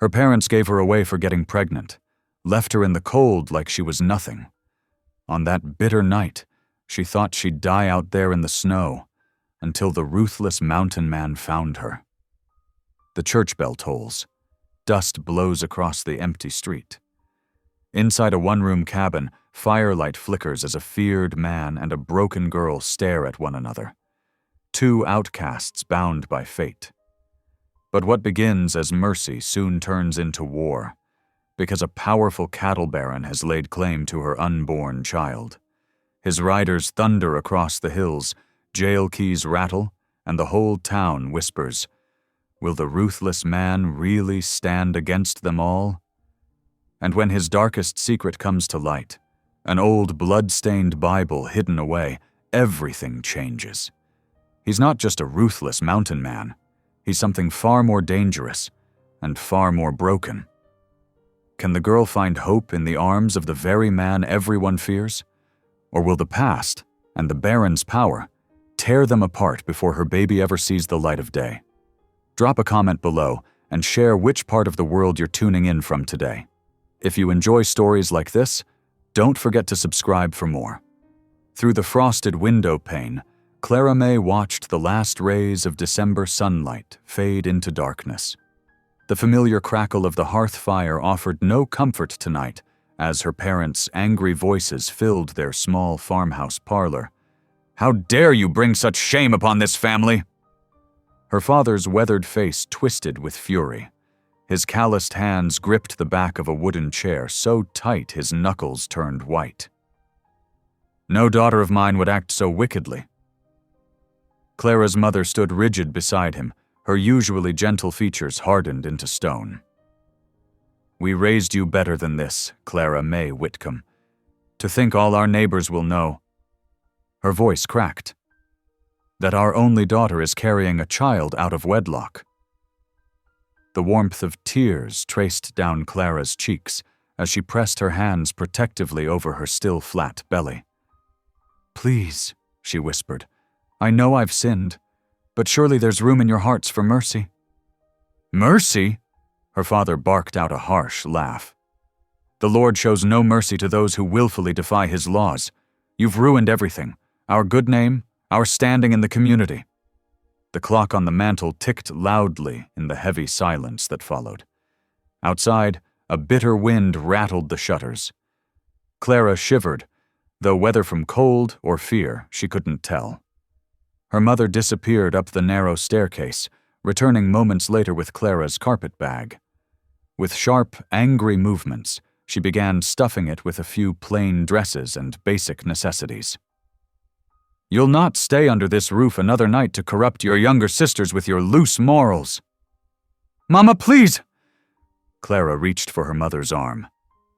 Her parents gave her away for getting pregnant, left her in the cold like she was nothing. On that bitter night, she thought she'd die out there in the snow until the ruthless mountain man found her. The church bell tolls. Dust blows across the empty street. Inside a one-room cabin, firelight flickers as a feared man and a broken girl stare at one another. Two outcasts bound by fate. But what begins as mercy soon turns into war, because a powerful cattle baron has laid claim to her unborn child. His riders thunder across the hills, jail keys rattle, and the whole town whispers, "Will the ruthless man really stand against them all?" And when his darkest secret comes to light, an old blood-stained Bible hidden away, everything changes. He's not just a ruthless mountain man. He's something far more dangerous and far more broken. Can the girl find hope in the arms of the very man everyone fears? Or will the past and the Baron's power tear them apart before her baby ever sees the light of day? Drop a comment below and share which part of the world you're tuning in from today. If you enjoy stories like this, don't forget to subscribe for more. Through the frosted window pane, Clara May watched the last rays of December sunlight fade into darkness. The familiar crackle of the hearth fire offered no comfort tonight as her parents' angry voices filled their small farmhouse parlor. "How dare you bring such shame upon this family?" Her father's weathered face twisted with fury. His calloused hands gripped the back of a wooden chair so tight his knuckles turned white. "No daughter of mine would act so wickedly." Clara's mother stood rigid beside him, her usually gentle features hardened into stone. "We raised you better than this, Clara May Whitcomb. To think all our neighbors will know," her voice cracked, "that our only daughter is carrying a child out of wedlock." The warmth of tears traced down Clara's cheeks as she pressed her hands protectively over her still flat belly. "Please," she whispered, "I know I've sinned, but surely there's room in your hearts for mercy." "Mercy?" Her father barked out a harsh laugh. "The Lord shows no mercy to those who willfully defy his laws. You've ruined everything, our good name, our standing in the community." The clock on the mantel ticked loudly in the heavy silence that followed. Outside, a bitter wind rattled the shutters. Clara shivered, though whether from cold or fear, she couldn't tell. Her mother disappeared up the narrow staircase, returning moments later with Clara's carpet bag. With sharp, angry movements, she began stuffing it with a few plain dresses and basic necessities. "You'll not stay under this roof another night to corrupt your younger sisters with your loose morals." "Mama, please!" Clara reached for her mother's arm,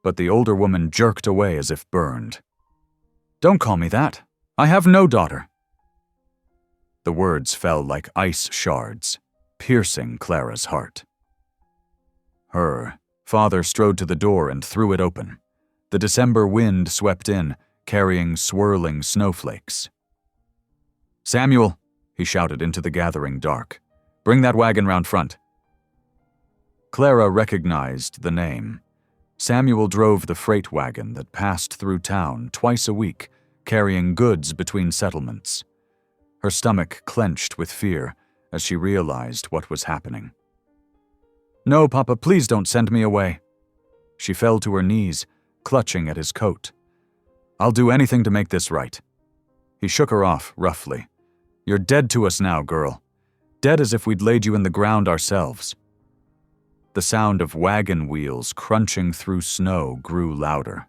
but the older woman jerked away as if burned. "Don't call me that. I have no daughter." The words fell like ice shards, piercing Clara's heart. Her father strode to the door and threw it open. The December wind swept in, carrying swirling snowflakes. "Samuel," he shouted into the gathering dark, "bring that wagon round front." Clara recognized the name. Samuel drove the freight wagon that passed through town twice a week, carrying goods between settlements. Her stomach clenched with fear as she realized what was happening. "No, Papa, please don't send me away." She fell to her knees, clutching at his coat. "I'll do anything to make this right." He shook her off roughly. "You're dead to us now, girl. Dead as if we'd laid you in the ground ourselves." The sound of wagon wheels crunching through snow grew louder.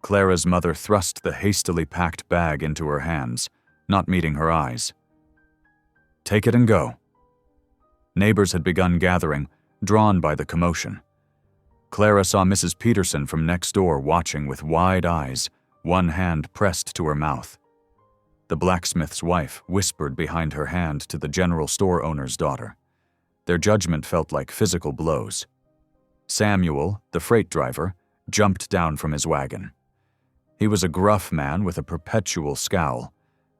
Clara's mother thrust the hastily packed bag into her hands, not meeting her eyes. "Take it and go." Neighbors had begun gathering, drawn by the commotion. Clara saw Mrs. Peterson from next door watching with wide eyes, one hand pressed to her mouth. The blacksmith's wife whispered behind her hand to the general store owner's daughter. Their judgment felt like physical blows. Samuel, the freight driver, jumped down from his wagon. He was a gruff man with a perpetual scowl,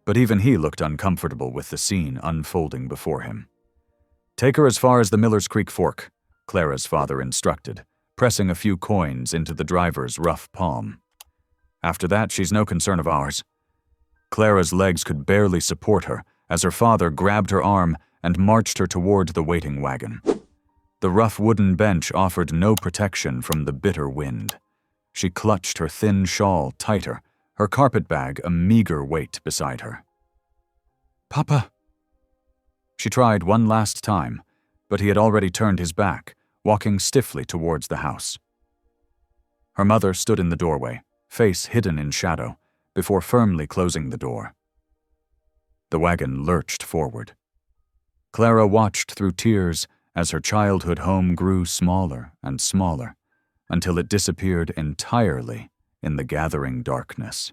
but even he looked uncomfortable with the scene unfolding before him. "Take her as far as the Miller's Creek Fork. Clara's father instructed, pressing a few coins into the driver's rough palm. "After that, she's no concern of ours." Clara's legs could barely support her as her father grabbed her arm and marched her toward the waiting wagon. The rough wooden bench offered no protection from the bitter wind. She clutched her thin shawl tighter, her carpet bag a meager weight beside her. "Papa." She tried one last time, but he had already turned his back, walking stiffly towards the house. Her mother stood in the doorway, face hidden in shadow, before firmly closing the door. The wagon lurched forward. Clara watched through tears as her childhood home grew smaller and smaller, until it disappeared entirely in the gathering darkness.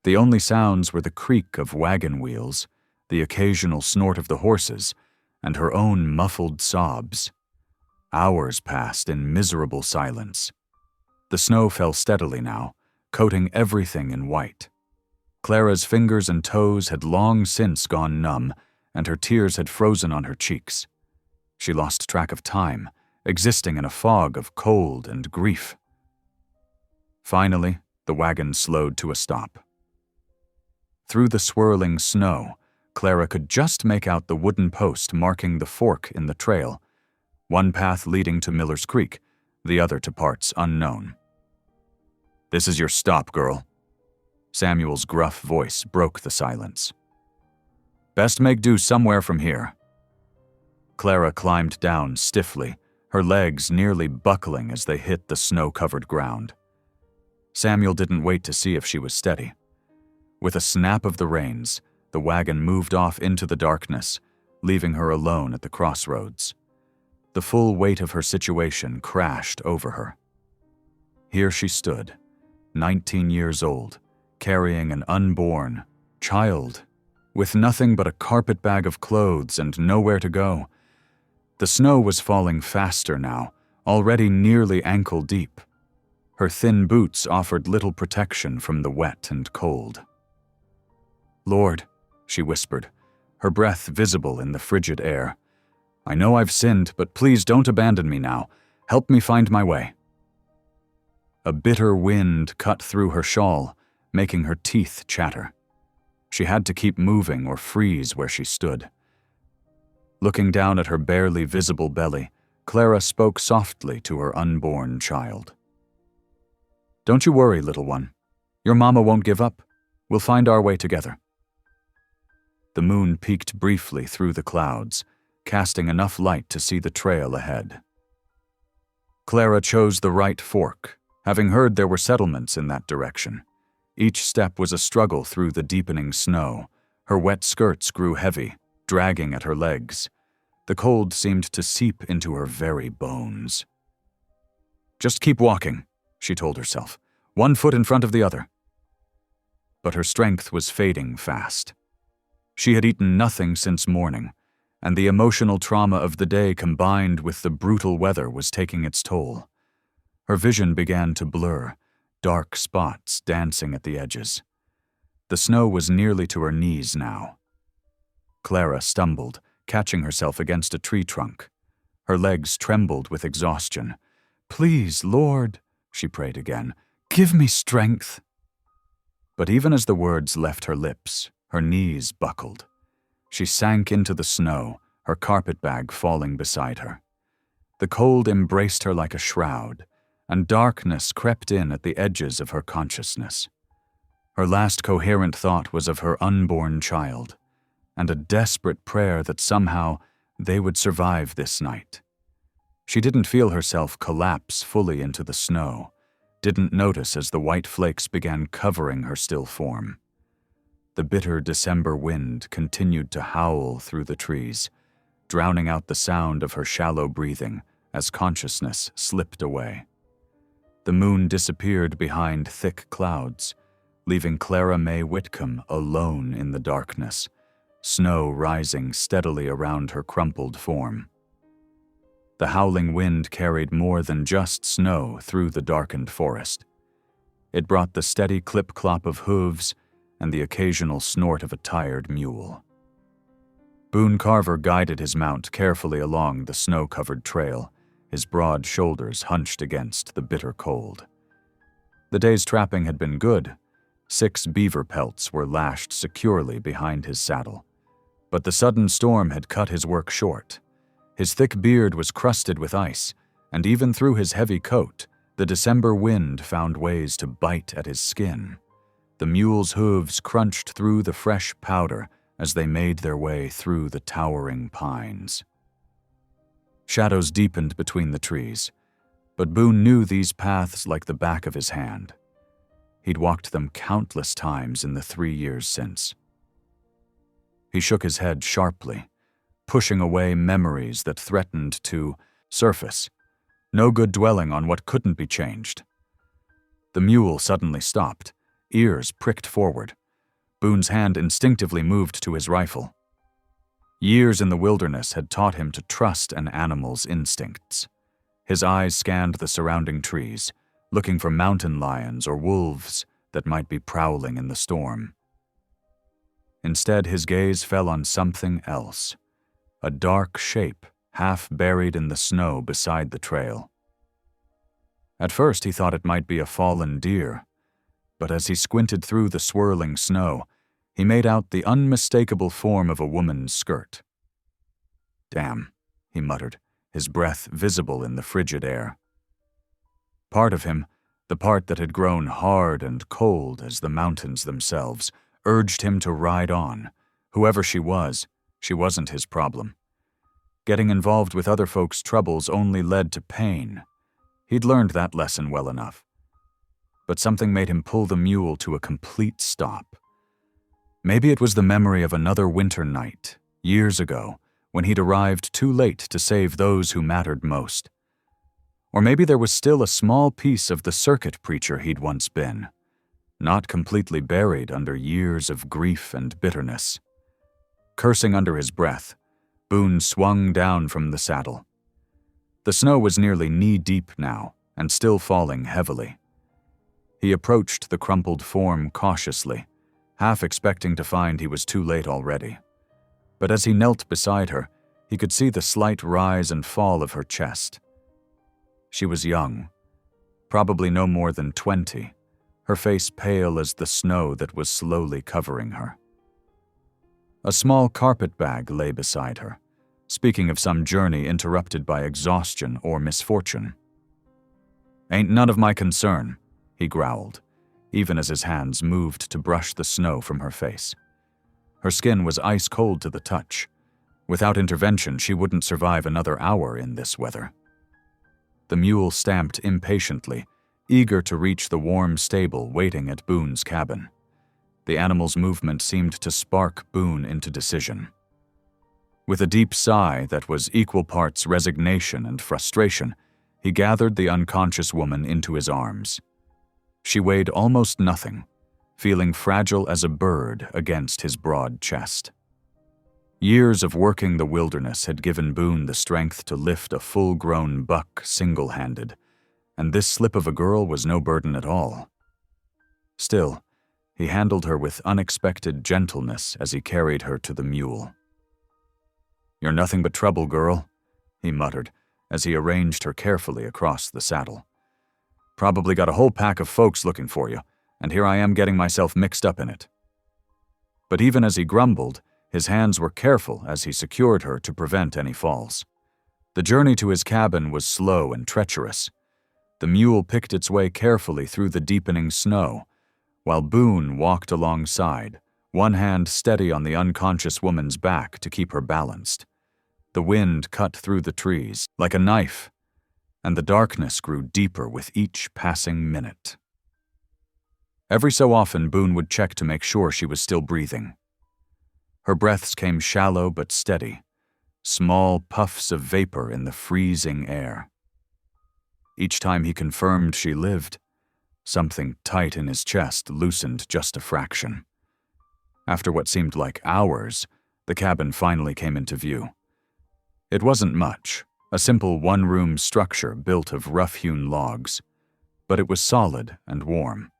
The only sounds were the creak of wagon wheels, the occasional snort of the horses, and her own muffled sobs. Hours passed in miserable silence. The snow fell steadily now, coating everything in white. Clara's fingers and toes had long since gone numb, and her tears had frozen on her cheeks. She lost track of time, existing in a fog of cold and grief. Finally, the wagon slowed to a stop. Through the swirling snow, Clara could just make out the wooden post marking the fork in the trail, one path leading to Miller's Creek, the other to parts unknown. "This is your stop, girl." Samuel's gruff voice broke the silence. "Best make do somewhere from here." Clara climbed down stiffly, her legs nearly buckling as they hit the snow-covered ground. Samuel didn't wait to see if she was steady. With a snap of the reins, the wagon moved off into the darkness, leaving her alone at the crossroads. The full weight of her situation crashed over her. Here she stood, 19 years old, carrying an unborn child, with nothing but a carpet bag of clothes and nowhere to go. The snow was falling faster now, already nearly ankle-deep. Her thin boots offered little protection from the wet and cold. "Lord," she whispered, her breath visible in the frigid air, "I know I've sinned, but please don't abandon me now. Help me find my way." A bitter wind cut through her shawl, making her teeth chatter. She had to keep moving or freeze where she stood. Looking down at her barely visible belly, Clara spoke softly to her unborn child. "Don't you worry, little one. Your mama won't give up. We'll find our way together." The moon peeked briefly through the clouds, casting enough light to see the trail ahead. Clara chose the right fork, having heard there were settlements in that direction. Each step was a struggle through the deepening snow. Her wet skirts grew heavy, dragging at her legs. The cold seemed to seep into her very bones. "Just keep walking," she told herself, one foot in front of the other. But her strength was fading fast. She had eaten nothing since morning, and the emotional trauma of the day combined with the brutal weather was taking its toll. Her vision began to blur, dark spots dancing at the edges. The snow was nearly to her knees now. Clara stumbled, catching herself against a tree trunk. Her legs trembled with exhaustion. "Please, Lord," she prayed again, "give me strength." But even as the words left her lips, her knees buckled. She sank into the snow, her carpet bag falling beside her. The cold embraced her like a shroud, and darkness crept in at the edges of her consciousness. Her last coherent thought was of her unborn child, and a desperate prayer that somehow they would survive this night. She didn't feel herself collapse fully into the snow, didn't notice as the white flakes began covering her still form. The bitter December wind continued to howl through the trees, drowning out the sound of her shallow breathing as consciousness slipped away. The moon disappeared behind thick clouds, leaving Clara May Whitcomb alone in the darkness, snow rising steadily around her crumpled form. The howling wind carried more than just snow through the darkened forest. It brought the steady clip-clop of hooves and the occasional snort of a tired mule. Boone Carver guided his mount carefully along the snow-covered trail, his broad shoulders hunched against the bitter cold. The day's trapping had been good. 6 beaver pelts were lashed securely behind his saddle. But the sudden storm had cut his work short. His thick beard was crusted with ice, and even through his heavy coat, the December wind found ways to bite at his skin. The mule's hooves crunched through the fresh powder as they made their way through the towering pines. Shadows deepened between the trees, but Boone knew these paths like the back of his hand. He'd walked them countless times in the 3 years since. He shook his head sharply, pushing away memories that threatened to surface. No good dwelling on what couldn't be changed. The mule suddenly stopped, ears pricked forward. Boone's hand instinctively moved to his rifle. Years in the wilderness had taught him to trust an animal's instincts. His eyes scanned the surrounding trees, looking for mountain lions or wolves that might be prowling in the storm. Instead, his gaze fell on something else, a dark shape half buried in the snow beside the trail. At first, he thought it might be a fallen deer, but as he squinted through the swirling snow, he made out the unmistakable form of a woman's skirt. "Damn," he muttered, his breath visible in the frigid air. Part of him, the part that had grown hard and cold as the mountains themselves, urged him to ride on. Whoever she wasn't his problem. Getting involved with other folks' troubles only led to pain. He'd learned that lesson well enough. But something made him pull the mule to a complete stop. Maybe it was the memory of another winter night, years ago, when he'd arrived too late to save those who mattered most. Or maybe there was still a small piece of the circuit preacher he'd once been, not completely buried under years of grief and bitterness. Cursing under his breath, Boone swung down from the saddle. The snow was nearly knee-deep now, and still falling heavily. He approached the crumpled form cautiously, half expecting to find he was too late already. But as he knelt beside her, he could see the slight rise and fall of her chest. She was young, probably no more than 20, her face pale as the snow that was slowly covering her. A small carpet bag lay beside her, speaking of some journey interrupted by exhaustion or misfortune. "Ain't none of my concern," he growled, even as his hands moved to brush the snow from her face. Her skin was ice cold to the touch. Without intervention, she wouldn't survive another hour in this weather. The mule stamped impatiently, eager to reach the warm stable waiting at Boone's cabin. The animal's movement seemed to spark Boone into decision. With a deep sigh that was equal parts resignation and frustration, he gathered the unconscious woman into his arms. She weighed almost nothing, feeling fragile as a bird against his broad chest. Years of working the wilderness had given Boone the strength to lift a full-grown buck single-handed, and this slip of a girl was no burden at all. Still, he handled her with unexpected gentleness as he carried her to the mule. "You're nothing but trouble, girl," he muttered as he arranged her carefully across the saddle. "Probably got a whole pack of folks looking for you, and here I am getting myself mixed up in it." But even as he grumbled, his hands were careful as he secured her to prevent any falls. The journey to his cabin was slow and treacherous. The mule picked its way carefully through the deepening snow, while Boone walked alongside, one hand steady on the unconscious woman's back to keep her balanced. The wind cut through the trees like a knife, and the darkness grew deeper with each passing minute. Every so often, Boone would check to make sure she was still breathing. Her breaths came shallow but steady, small puffs of vapor in the freezing air. Each time he confirmed she lived, something tight in his chest loosened just a fraction. After what seemed like hours, the cabin finally came into view. It wasn't much, a simple one-room structure built of rough-hewn logs, but it was solid and warm.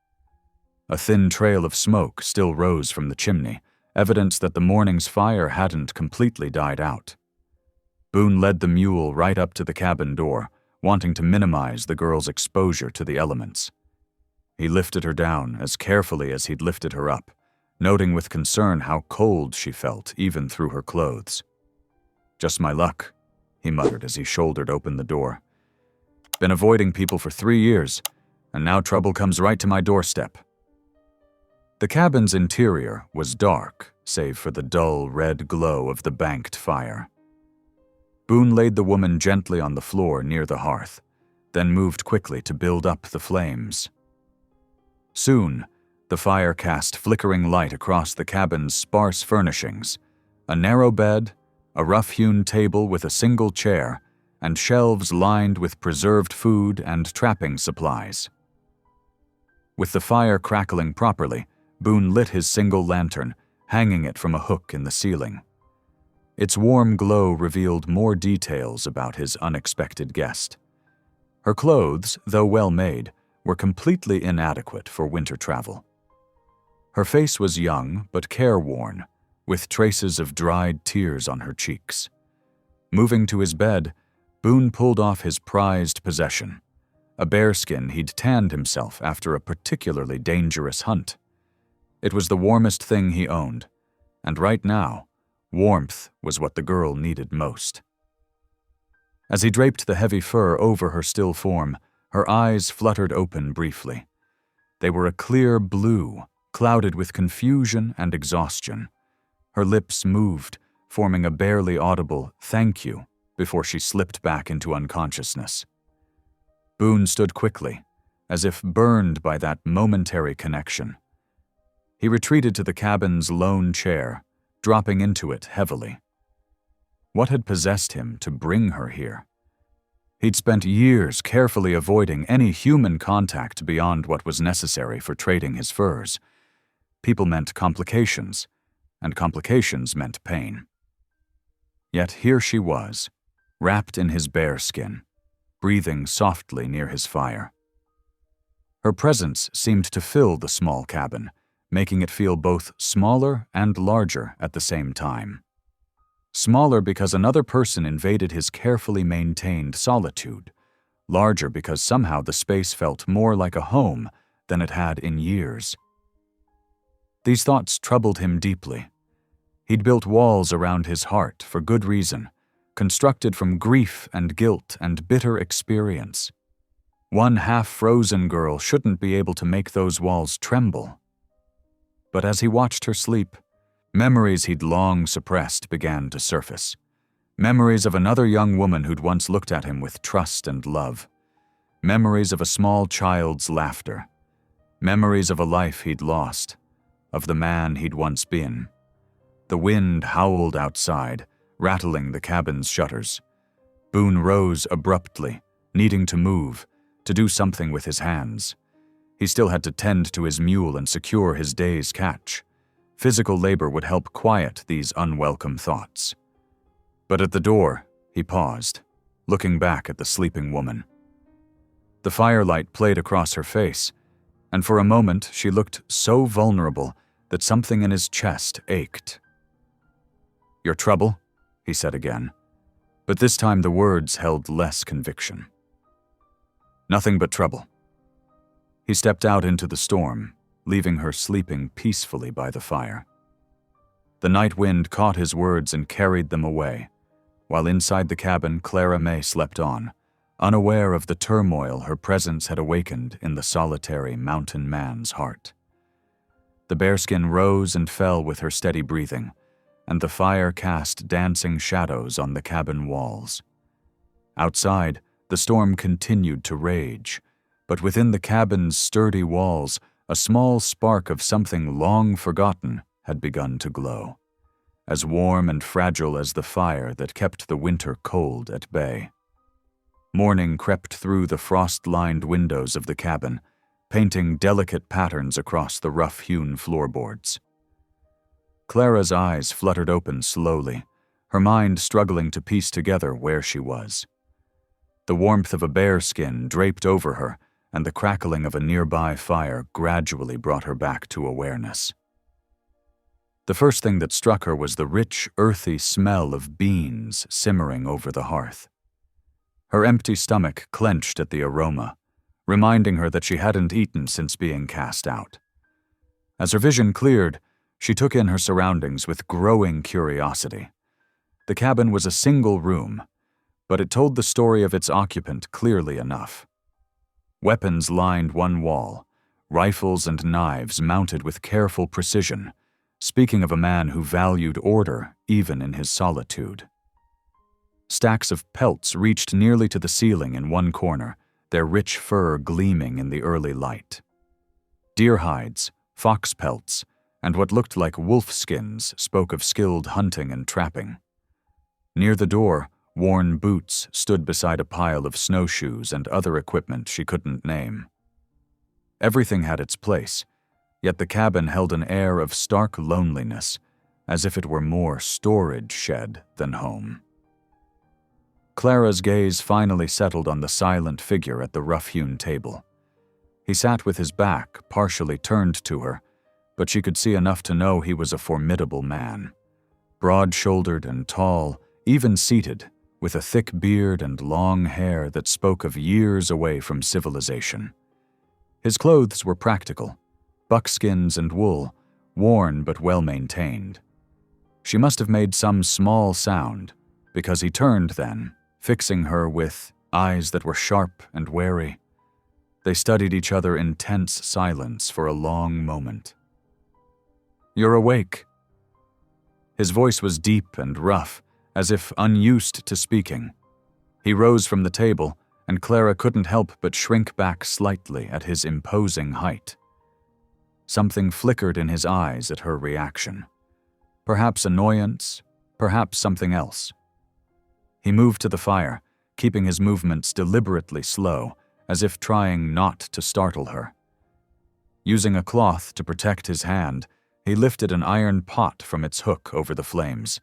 A thin trail of smoke still rose from the chimney, evidence that the morning's fire hadn't completely died out. Boone led the mule right up to the cabin door, wanting to minimize the girl's exposure to the elements. He lifted her down as carefully as he'd lifted her up, noting with concern how cold she felt even through her clothes. "Just my luck," he muttered as he shouldered open the door. "Been avoiding people for 3 years, and now trouble comes right to my doorstep." The cabin's interior was dark, save for the dull red glow of the banked fire. Boone laid the woman gently on the floor near the hearth, then moved quickly to build up the flames. Soon, the fire cast flickering light across the cabin's sparse furnishings: a narrow bed, a rough-hewn table with a single chair, and shelves lined with preserved food and trapping supplies. With the fire crackling properly, Boone lit his single lantern, hanging it from a hook in the ceiling. Its warm glow revealed more details about his unexpected guest. Her clothes, though well-made, were completely inadequate for winter travel. Her face was young but careworn, with traces of dried tears on her cheeks. Moving to his bed, Boone pulled off his prized possession, a bearskin he'd tanned himself after a particularly dangerous hunt. It was the warmest thing he owned, and right now, warmth was what the girl needed most. As he draped the heavy fur over her still form, her eyes fluttered open briefly. They were a clear blue, clouded with confusion and exhaustion. Her lips moved, forming a barely audible "thank you" before she slipped back into unconsciousness. Boone stood quickly, as if burned by that momentary connection. He retreated to the cabin's lone chair, dropping into it heavily. What had possessed him to bring her here? He'd spent years carefully avoiding any human contact beyond what was necessary for trading his furs. People meant complications, and complications meant pain. Yet here she was, wrapped in his bearskin, breathing softly near his fire. Her presence seemed to fill the small cabin, making it feel both smaller and larger at the same time. Smaller because another person invaded his carefully maintained solitude, larger because somehow the space felt more like a home than it had in years. These thoughts troubled him deeply. He'd built walls around his heart for good reason, constructed from grief and guilt and bitter experience. One half-frozen girl shouldn't be able to make those walls tremble. But as he watched her sleep, memories he'd long suppressed began to surface. Memories of another young woman who'd once looked at him with trust and love. Memories of a small child's laughter. Memories of a life he'd lost, of the man he'd once been. The wind howled outside, rattling the cabin's shutters. Boone rose abruptly, needing to move, to do something with his hands. He still had to tend to his mule and secure his day's catch. Physical labor would help quiet these unwelcome thoughts. But at the door, he paused, looking back at the sleeping woman. The firelight played across her face, and for a moment she looked so vulnerable that something in his chest ached. "Your trouble?" he said again, but this time the words held less conviction. "Nothing but trouble." He stepped out into the storm, leaving her sleeping peacefully by the fire. The night wind caught his words and carried them away, while inside the cabin Clara May slept on, unaware of the turmoil her presence had awakened in the solitary mountain man's heart. The bearskin rose and fell with her steady breathing, and the fire cast dancing shadows on the cabin walls. Outside, the storm continued to rage, but within the cabin's sturdy walls, a small spark of something long forgotten had begun to glow, as warm and fragile as the fire that kept the winter cold at bay. Morning crept through the frost-lined windows of the cabin, painting delicate patterns across the rough-hewn floorboards. Clara's eyes fluttered open slowly, her mind struggling to piece together where she was. The warmth of a bearskin draped over her, and the crackling of a nearby fire gradually brought her back to awareness. The first thing that struck her was the rich, earthy smell of beans simmering over the hearth. Her empty stomach clenched at the aroma, reminding her that she hadn't eaten since being cast out. As her vision cleared, she took in her surroundings with growing curiosity. The cabin was a single room, but it told the story of its occupant clearly enough. Weapons lined one wall, rifles and knives mounted with careful precision, speaking of a man who valued order even in his solitude. Stacks of pelts reached nearly to the ceiling in one corner, their rich fur gleaming in the early light. Deer hides, fox pelts, and what looked like wolf skins spoke of skilled hunting and trapping. Near the door, worn boots stood beside a pile of snowshoes and other equipment she couldn't name. Everything had its place, yet the cabin held an air of stark loneliness, as if it were more storage shed than home. Clara's gaze finally settled on the silent figure at the rough-hewn table. He sat with his back partially turned to her, but she could see enough to know he was a formidable man. Broad-shouldered and tall, even seated, with a thick beard and long hair that spoke of years away from civilization. His clothes were practical, buckskins and wool, worn but well-maintained. She must have made some small sound, because he turned then, fixing her with eyes that were sharp and wary. They studied each other in tense silence for a long moment. "You're awake." His voice was deep and rough, as if unused to speaking. He rose from the table, and Clara couldn't help but shrink back slightly at his imposing height. Something flickered in his eyes at her reaction. Perhaps annoyance, perhaps something else. He moved to the fire, keeping his movements deliberately slow, as if trying not to startle her. Using a cloth to protect his hand, he lifted an iron pot from its hook over the flames.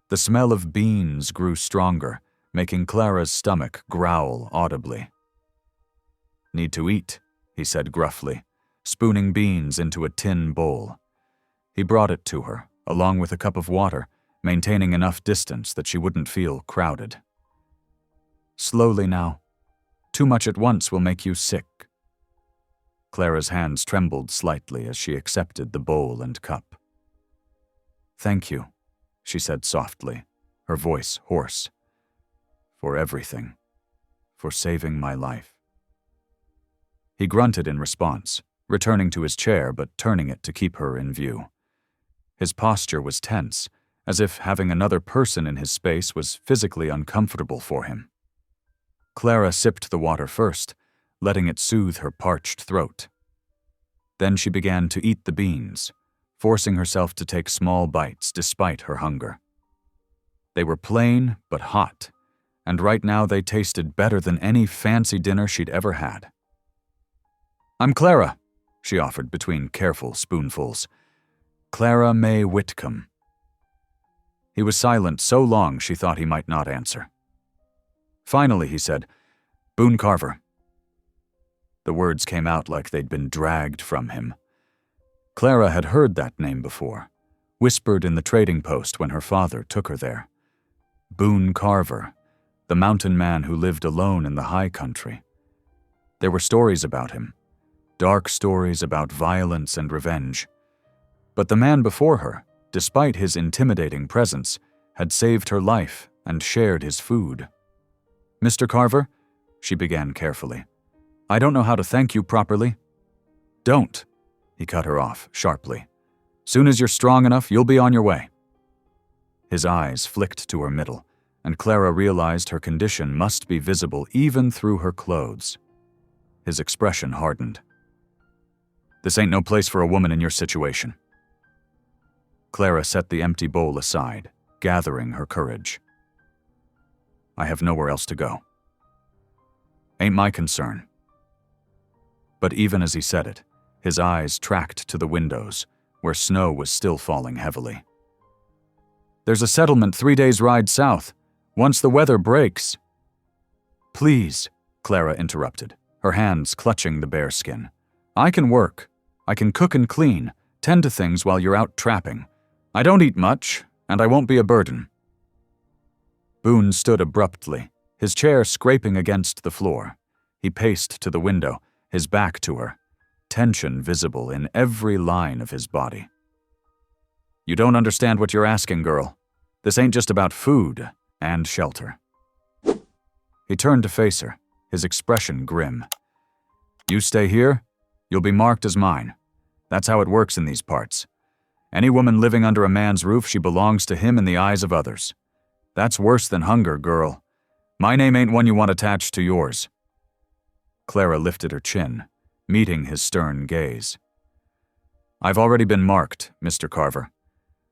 The smell of beans grew stronger, making Clara's stomach growl audibly. "Need to eat," he said gruffly, spooning beans into a tin bowl. He brought it to her, along with a cup of water, maintaining enough distance that she wouldn't feel crowded. "Slowly now. Too much at once will make you sick." Clara's hands trembled slightly as she accepted the bowl and cup. "Thank you," she said softly, her voice hoarse. "For everything. For saving my life." He grunted in response, returning to his chair but turning it to keep her in view. His posture was tense, as if having another person in his space was physically uncomfortable for him. Clara sipped the water first, letting it soothe her parched throat. Then she began to eat the beans, forcing herself to take small bites despite her hunger. They were plain but hot, and right now they tasted better than any fancy dinner she'd ever had. "I'm Clara," she offered between careful spoonfuls. "Clara May Whitcomb." He was silent so long she thought he might not answer. Finally, he said, "Boone Carver." The words came out like they'd been dragged from him. Clara had heard that name before, whispered in the trading post when her father took her there. Boone Carver, the mountain man who lived alone in the high country. There were stories about him, dark stories about violence and revenge. But the man before her, despite his intimidating presence, had saved her life and shared his food. "Mr. Carver," she began carefully, "I don't know how to thank you properly." "Don't," he cut her off sharply. "Soon as you're strong enough, you'll be on your way." His eyes flicked to her middle, and Clara realized her condition must be visible even through her clothes. His expression hardened. "This ain't no place for a woman in your situation." Clara set the empty bowl aside, gathering her courage. "I have nowhere else to go." "Ain't my concern." But even as he said it, his eyes tracked to the windows, where snow was still falling heavily. "There's a settlement 3 days' ride south. Once the weather breaks—" "Please," Clara interrupted, her hands clutching the bearskin. "I can work. I can cook and clean, tend to things while you're out trapping. I don't eat much, and I won't be a burden." Boone stood abruptly, his chair scraping against the floor. He paced to the window, his back to her, tension visible in every line of his body. "You don't understand what you're asking, girl. This ain't just about food and shelter." He turned to face her, his expression grim. "You stay here, you'll be marked as mine. That's how it works in these parts. Any woman living under a man's roof, she belongs to him in the eyes of others. That's worse than hunger, girl. My name ain't one you want attached to yours." Clara lifted her chin, meeting his stern gaze. "I've already been marked, Mr. Carver.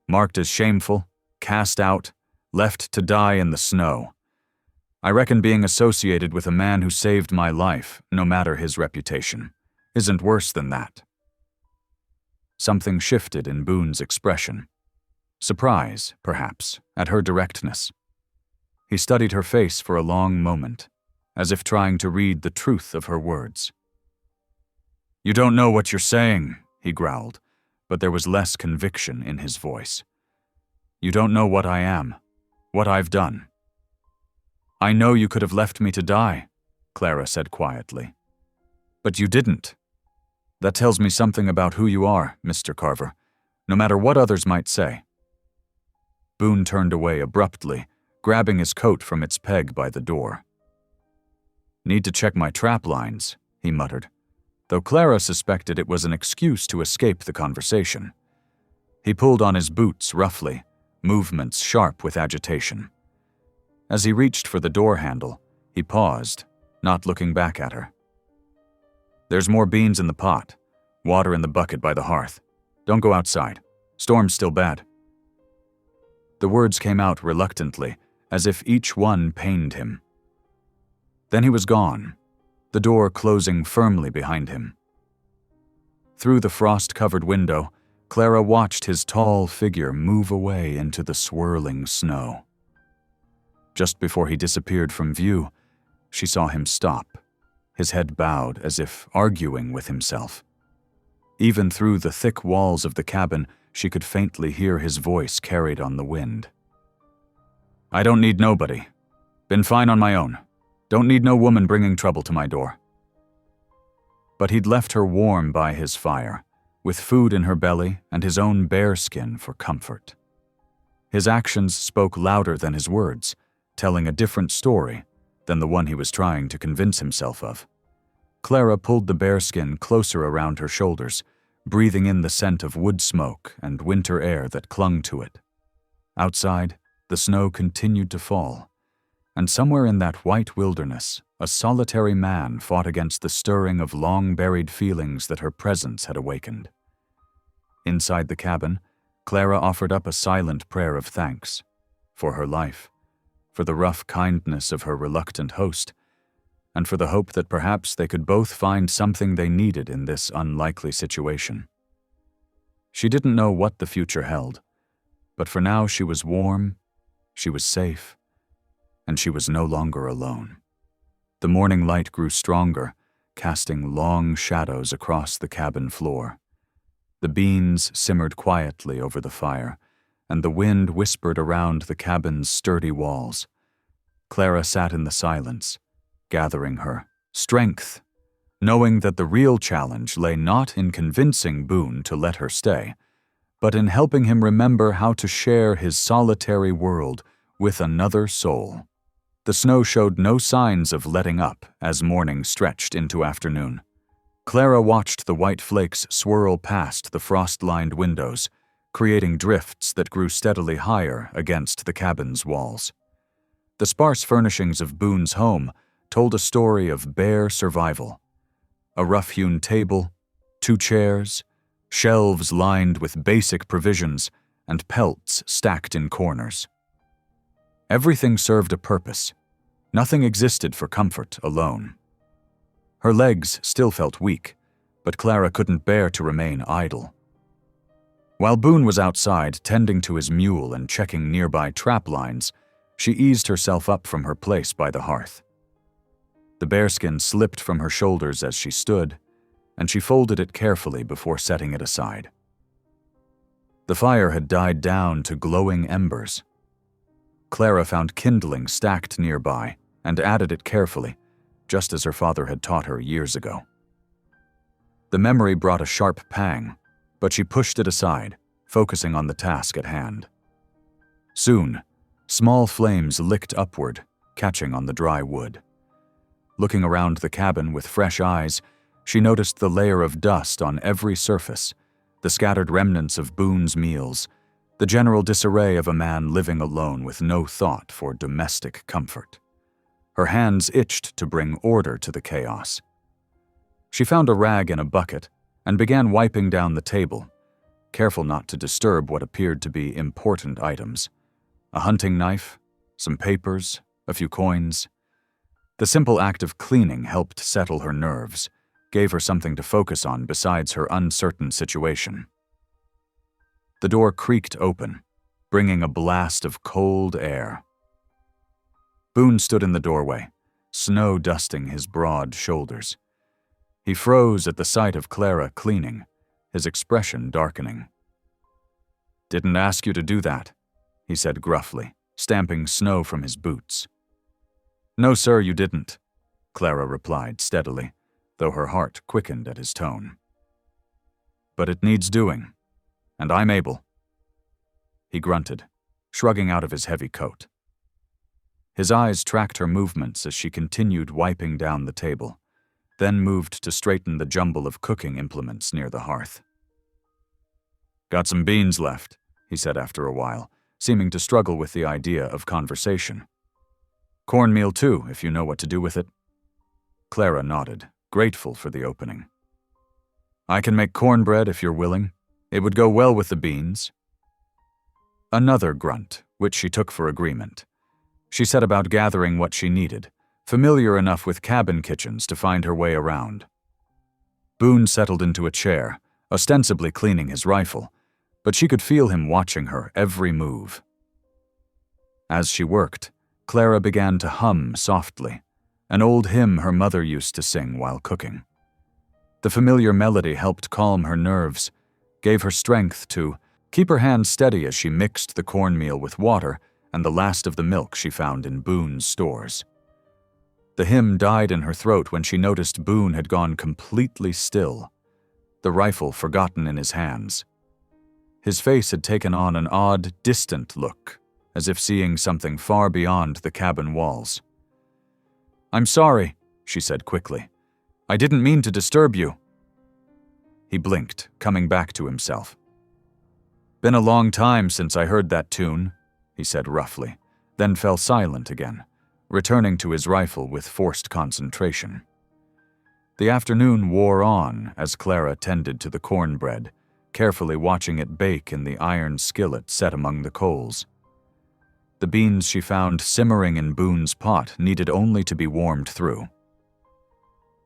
Marked as shameful, cast out, left to die in the snow. I reckon being associated with a man who saved my life, no matter his reputation, isn't worse than that." Something shifted in Boone's expression. Surprise, perhaps, at her directness. He studied her face for a long moment, as if trying to read the truth of her words. "You don't know what you're saying," he growled, but there was less conviction in his voice. "You don't know what I am, what I've done." "I know you could have left me to die," Clara said quietly. "But you didn't. That tells me something about who you are, Mr. Carver, no matter what others might say." Boone turned away abruptly, grabbing his coat from its peg by the door. "Need to check my trap lines," he muttered, though Clara suspected it was an excuse to escape the conversation. He pulled on his boots roughly, movements sharp with agitation. As he reached for the door handle, he paused, not looking back at her. "There's more beans in the pot, water in the bucket by the hearth. Don't go outside. Storm's still bad." The words came out reluctantly, as if each one pained him. Then he was gone, the door closing firmly behind him. Through the frost-covered window, Clara watched his tall figure move away into the swirling snow. Just before he disappeared from view, she saw him stop, his head bowed as if arguing with himself. Even through the thick walls of the cabin, she could faintly hear his voice carried on the wind. "I don't need nobody. Been fine on my own. Don't need no woman bringing trouble to my door." But he'd left her warm by his fire, with food in her belly and his own bearskin for comfort. His actions spoke louder than his words, telling a different story than the one he was trying to convince himself of. Clara pulled the bearskin closer around her shoulders, breathing in the scent of wood smoke and winter air that clung to it. Outside, the snow continued to fall, and somewhere in that white wilderness, a solitary man fought against the stirring of long-buried feelings that her presence had awakened. Inside the cabin, Clara offered up a silent prayer of thanks for her life, for the rough kindness of her reluctant host, and for the hope that perhaps they could both find something they needed in this unlikely situation. She didn't know what the future held, but for now she was warm, she was safe, and she was no longer alone. The morning light grew stronger, casting long shadows across the cabin floor. The beans simmered quietly over the fire, and the wind whispered around the cabin's sturdy walls. Clara sat in the silence, gathering her strength, knowing that the real challenge lay not in convincing Boone to let her stay, but in helping him remember how to share his solitary world with another soul. The snow showed no signs of letting up as morning stretched into afternoon. Clara watched the white flakes swirl past the frost-lined windows, creating drifts that grew steadily higher against the cabin's walls. The sparse furnishings of Boone's home told a story of bare survival. A rough-hewn table, 2 chairs, shelves lined with basic provisions, and pelts stacked in corners. Everything served a purpose. Nothing existed for comfort alone. Her legs still felt weak, but Clara couldn't bear to remain idle. While Boone was outside tending to his mule and checking nearby trap lines, she eased herself up from her place by the hearth. The bearskin slipped from her shoulders as she stood, and she folded it carefully before setting it aside. The fire had died down to glowing embers. Clara found kindling stacked nearby and added it carefully, just as her father had taught her years ago. The memory brought a sharp pang, but she pushed it aside, focusing on the task at hand. Soon, small flames licked upward, catching on the dry wood. Looking around the cabin with fresh eyes, she noticed the layer of dust on every surface, the scattered remnants of Boone's meals, the general disarray of a man living alone with no thought for domestic comfort. Her hands itched to bring order to the chaos. She found a rag in a bucket and began wiping down the table, careful not to disturb what appeared to be important items: a hunting knife, some papers, a few coins. The simple act of cleaning helped settle her nerves, gave her something to focus on besides her uncertain situation. The door creaked open, bringing a blast of cold air. Boone stood in the doorway, snow dusting his broad shoulders. He froze at the sight of Clara cleaning, his expression darkening. "Didn't ask you to do that," he said gruffly, stamping snow from his boots. "No, sir, you didn't," Clara replied steadily, though her heart quickened at his tone. "But it needs doing, and I'm able." He grunted, shrugging out of his heavy coat. His eyes tracked her movements as she continued wiping down the table, then moved to straighten the jumble of cooking implements near the hearth. "Got some beans left," he said after a while, seeming to struggle with the idea of conversation. "Cornmeal too, if you know what to do with it." Clara nodded, grateful for the opening. "I can make cornbread if you're willing. It would go well with the beans." Another grunt, which she took for agreement. She set about gathering what she needed, familiar enough with cabin kitchens to find her way around. Boone settled into a chair, ostensibly cleaning his rifle, but she could feel him watching her every move. As she worked, Clara began to hum softly, an old hymn her mother used to sing while cooking. The familiar melody helped calm her nerves, gave her strength to keep her hands steady as she mixed the cornmeal with water and the last of the milk she found in Boone's stores. The hymn died in her throat when she noticed Boone had gone completely still, the rifle forgotten in his hands. His face had taken on an odd, distant look, as if seeing something far beyond the cabin walls. "I'm sorry," she said quickly. "I didn't mean to disturb you." He blinked, coming back to himself. "Been a long time since I heard that tune," he said roughly, then fell silent again, returning to his rifle with forced concentration. The afternoon wore on as Clara tended to the cornbread, carefully watching it bake in the iron skillet set among the coals. The beans she found simmering in Boone's pot needed only to be warmed through.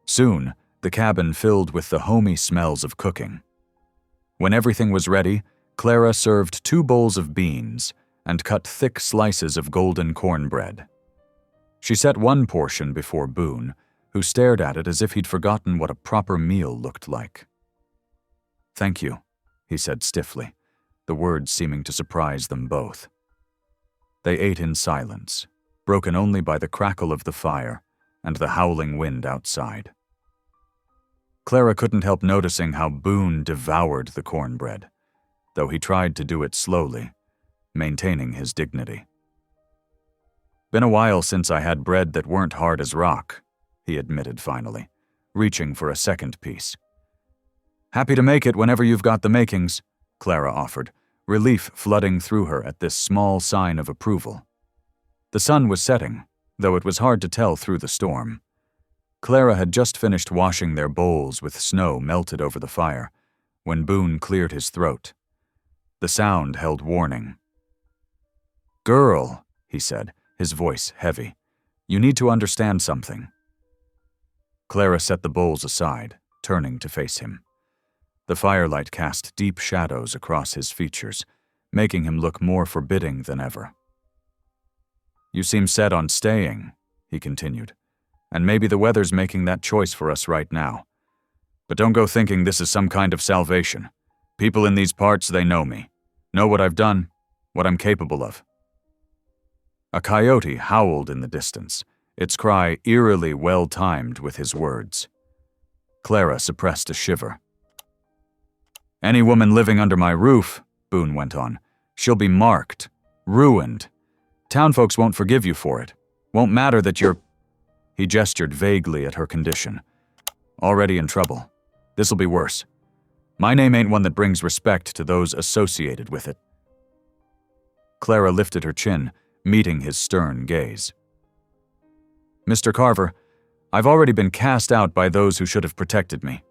Soon, the cabin filled with the homey smells of cooking. When everything was ready, Clara served 2 bowls of beans and cut thick slices of golden cornbread. She set one portion before Boone, who stared at it as if he'd forgotten what a proper meal looked like. "Thank you," he said stiffly, the words seeming to surprise them both. They ate in silence, broken only by the crackle of the fire and the howling wind outside. Clara couldn't help noticing how Boone devoured the cornbread, though he tried to do it slowly, maintaining his dignity. "Been a while since I had bread that weren't hard as rock," he admitted finally, reaching for a second piece. "Happy to make it whenever you've got the makings," Clara offered, relief flooding through her at this small sign of approval. The sun was setting, though it was hard to tell through the storm. Clara had just finished washing their bowls with snow melted over the fire, when Boone cleared his throat. The sound held warning. "Girl," he said, his voice heavy, "you need to understand something." Clara set the bowls aside, turning to face him. The firelight cast deep shadows across his features, making him look more forbidding than ever. "You seem set on staying," he continued, "and maybe the weather's making that choice for us right now. But don't go thinking this is some kind of salvation. People in these parts, they know me. Know what I've done, what I'm capable of." A coyote howled in the distance, its cry eerily well-timed with his words. Clara suppressed a shiver. "Any woman living under my roof," Boone went on, "she'll be marked, ruined. Townfolks won't forgive you for it. Won't matter that you're—" He gestured vaguely at her condition. "Already in trouble. This'll be worse. My name ain't one that brings respect to those associated with it." Clara lifted her chin, meeting his stern gaze. "Mr. Carver, I've already been cast out by those who should have protected me.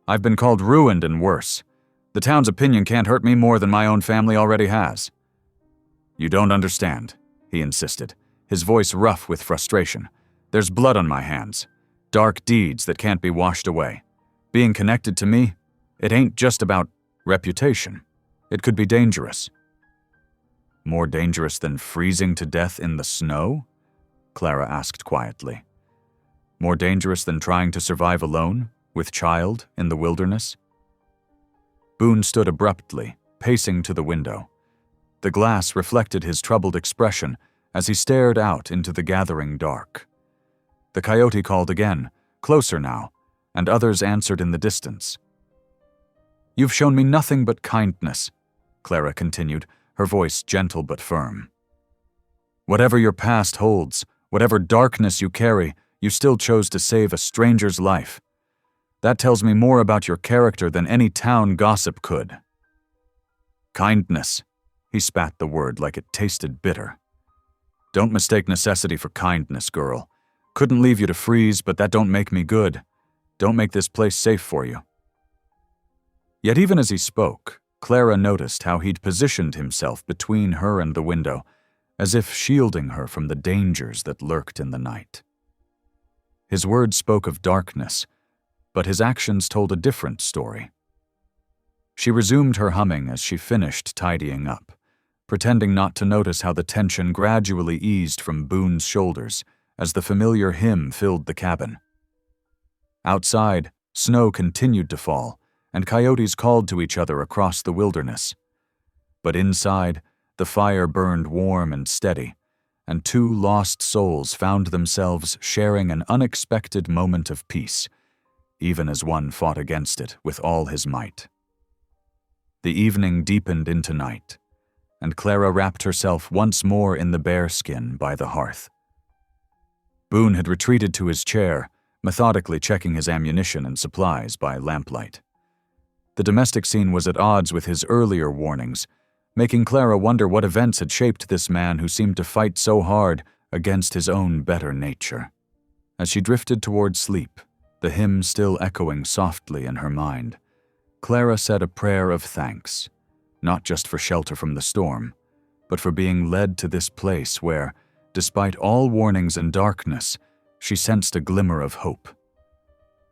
I've been called ruined and worse. The town's opinion can't hurt me more than my own family already has." "You don't understand," he insisted, his voice rough with frustration. "There's blood on my hands. Dark deeds that can't be washed away. Being connected to me, it ain't just about reputation. It could be dangerous." "More dangerous than freezing to death in the snow?" Clara asked quietly. "More dangerous than trying to survive alone, with child, in the wilderness?" Boone stood abruptly, pacing to the window. The glass reflected his troubled expression as he stared out into the gathering dark. The coyote called again, closer now, and others answered in the distance. "You've shown me nothing but kindness," Clara continued, her voice gentle but firm. "Whatever your past holds, whatever darkness you carry, you still chose to save a stranger's life. That tells me more about your character than any town gossip could." "Kindness," he spat the word like it tasted bitter. "Don't mistake necessity for kindness, girl. Couldn't leave you to freeze, but that don't make me good. Don't make this place safe for you." Yet even as he spoke, Clara noticed how he'd positioned himself between her and the window, as if shielding her from the dangers that lurked in the night. His words spoke of darkness, but his actions told a different story. She resumed her humming as she finished tidying up, pretending not to notice how the tension gradually eased from Boone's shoulders as the familiar hymn filled the cabin. Outside, snow continued to fall, and coyotes called to each other across the wilderness. But inside, the fire burned warm and steady, and two lost souls found themselves sharing an unexpected moment of peace, even as one fought against it with all his might. The evening deepened into night, and Clara wrapped herself once more in the bearskin by the hearth. Boone had retreated to his chair, methodically checking his ammunition and supplies by lamplight. The domestic scene was at odds with his earlier warnings, making Clara wonder what events had shaped this man who seemed to fight so hard against his own better nature. As she drifted toward sleep, the hymn still echoing softly in her mind, Clara said a prayer of thanks, not just for shelter from the storm, but for being led to this place where, despite all warnings and darkness, she sensed a glimmer of hope.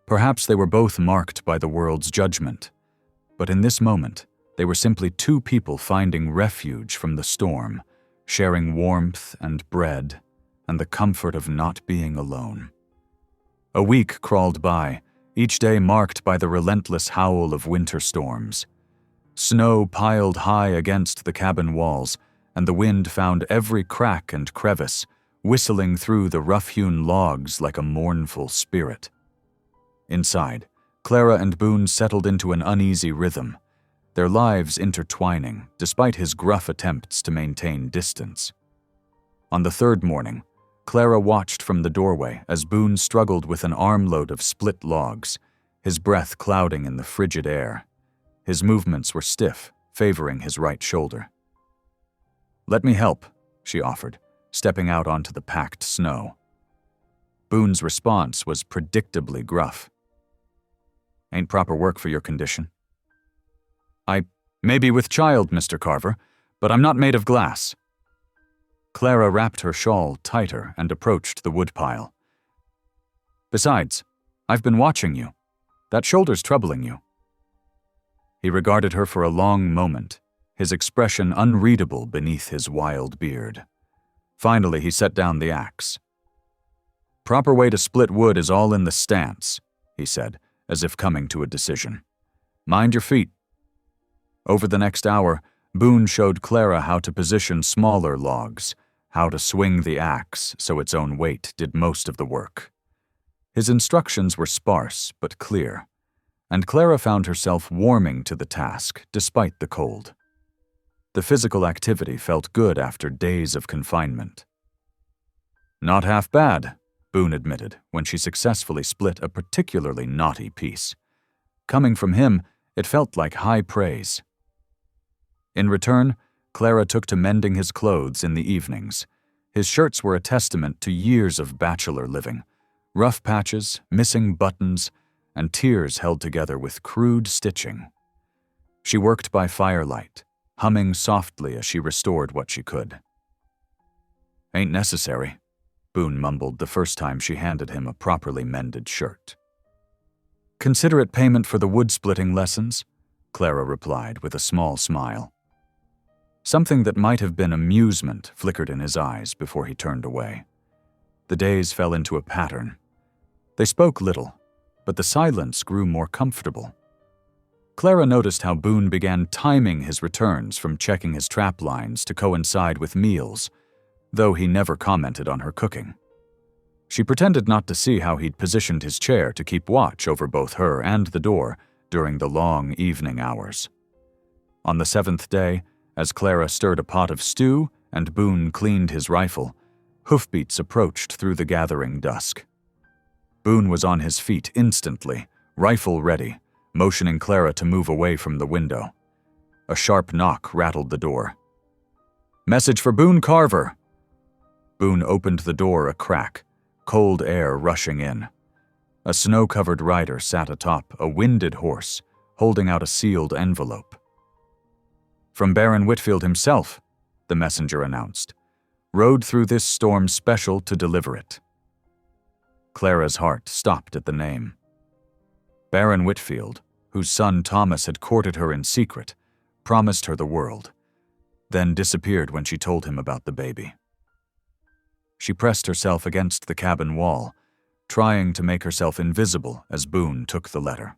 Perhaps they were both marked by the world's judgment, but in this moment, they were simply two people finding refuge from the storm, sharing warmth and bread and the comfort of not being alone. A week crawled by, each day marked by the relentless howl of winter storms. Snow piled high against the cabin walls, and the wind found every crack and crevice, whistling through the rough-hewn logs like a mournful spirit. Inside, Clara and Boone settled into an uneasy rhythm, their lives intertwining despite his gruff attempts to maintain distance. On the third morning, Clara watched from the doorway as Boone struggled with an armload of split logs, his breath clouding in the frigid air. His movements were stiff, favoring his right shoulder. "Let me help," she offered, stepping out onto the packed snow. Boone's response was predictably gruff. "Ain't proper work for your condition." "I may be with child, Mr. Carver, but I'm not made of glass." Clara wrapped her shawl tighter and approached the woodpile. "Besides, I've been watching you. That shoulder's troubling you." He regarded her for a long moment, his expression unreadable beneath his wild beard. Finally, he set down the axe. "Proper way to split wood is all in the stance," he said, as if coming to a decision. "Mind your feet." Over the next hour, Boone showed Clara how to position smaller logs, how to swing the axe so its own weight did most of the work. His instructions were sparse but clear, and Clara found herself warming to the task despite the cold. The physical activity felt good after days of confinement. "Not half bad," Boone admitted when she successfully split a particularly knotty piece. Coming from him, it felt like high praise. In return, Clara took to mending his clothes in the evenings. His shirts were a testament to years of bachelor living. Rough patches, missing buttons, and tears held together with crude stitching. She worked by firelight, humming softly as she restored what she could. "Ain't necessary," Boone mumbled the first time she handed him a properly mended shirt. "Consider it payment for the wood-splitting lessons," Clara replied with a small smile. Something that might have been amusement flickered in his eyes before he turned away. The days fell into a pattern. They spoke little, but the silence grew more comfortable. Clara noticed how Boone began timing his returns from checking his trap lines to coincide with meals, though he never commented on her cooking. She pretended not to see how he'd positioned his chair to keep watch over both her and the door during the long evening hours. On the 7th day, as Clara stirred a pot of stew and Boone cleaned his rifle, hoofbeats approached through the gathering dusk. Boone was on his feet instantly, rifle ready, motioning Clara to move away from the window. A sharp knock rattled the door. "Message for Boone Carver." Boone opened the door a crack, cold air rushing in. A snow-covered rider sat atop a winded horse, holding out a sealed envelope. "From Baron Whitfield himself," the messenger announced. "Rode through this storm special to deliver it." Clara's heart stopped at the name. Baron Whitfield, whose son Thomas had courted her in secret, promised her the world, then disappeared when she told him about the baby. She pressed herself against the cabin wall, trying to make herself invisible as Boone took the letter.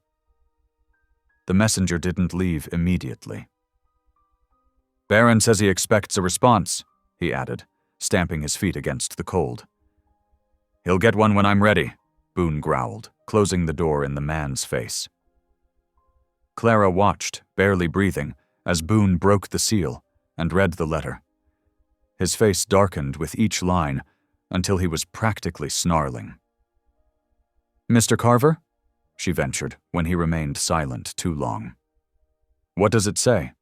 The messenger didn't leave immediately. "Baron says he expects a response," he added, stamping his feet against the cold. "He'll get one when I'm ready," Boone growled, closing the door in the man's face. Clara watched, barely breathing, as Boone broke the seal and read the letter. His face darkened with each line until he was practically snarling. "Mr. Carver?" she ventured when he remained silent too long. "What does it say?"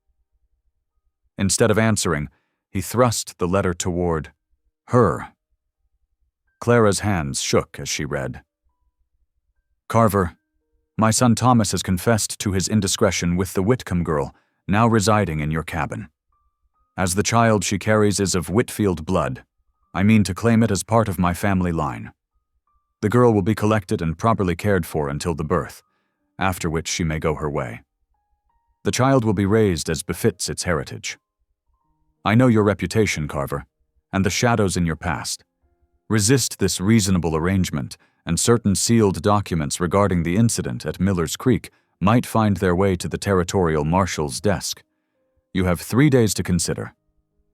Instead of answering, he thrust the letter toward her. Clara's hands shook as she read. "Carver, my son Thomas has confessed to his indiscretion with the Whitcomb girl, now residing in your cabin. As the child she carries is of Whitfield blood, I mean to claim it as part of my family line. The girl will be collected and properly cared for until the birth, after which she may go her way. The child will be raised as befits its heritage. I know your reputation, Carver, and the shadows in your past. Resist this reasonable arrangement, and certain sealed documents regarding the incident at Miller's Creek might find their way to the territorial marshal's desk. You have 3 days to consider."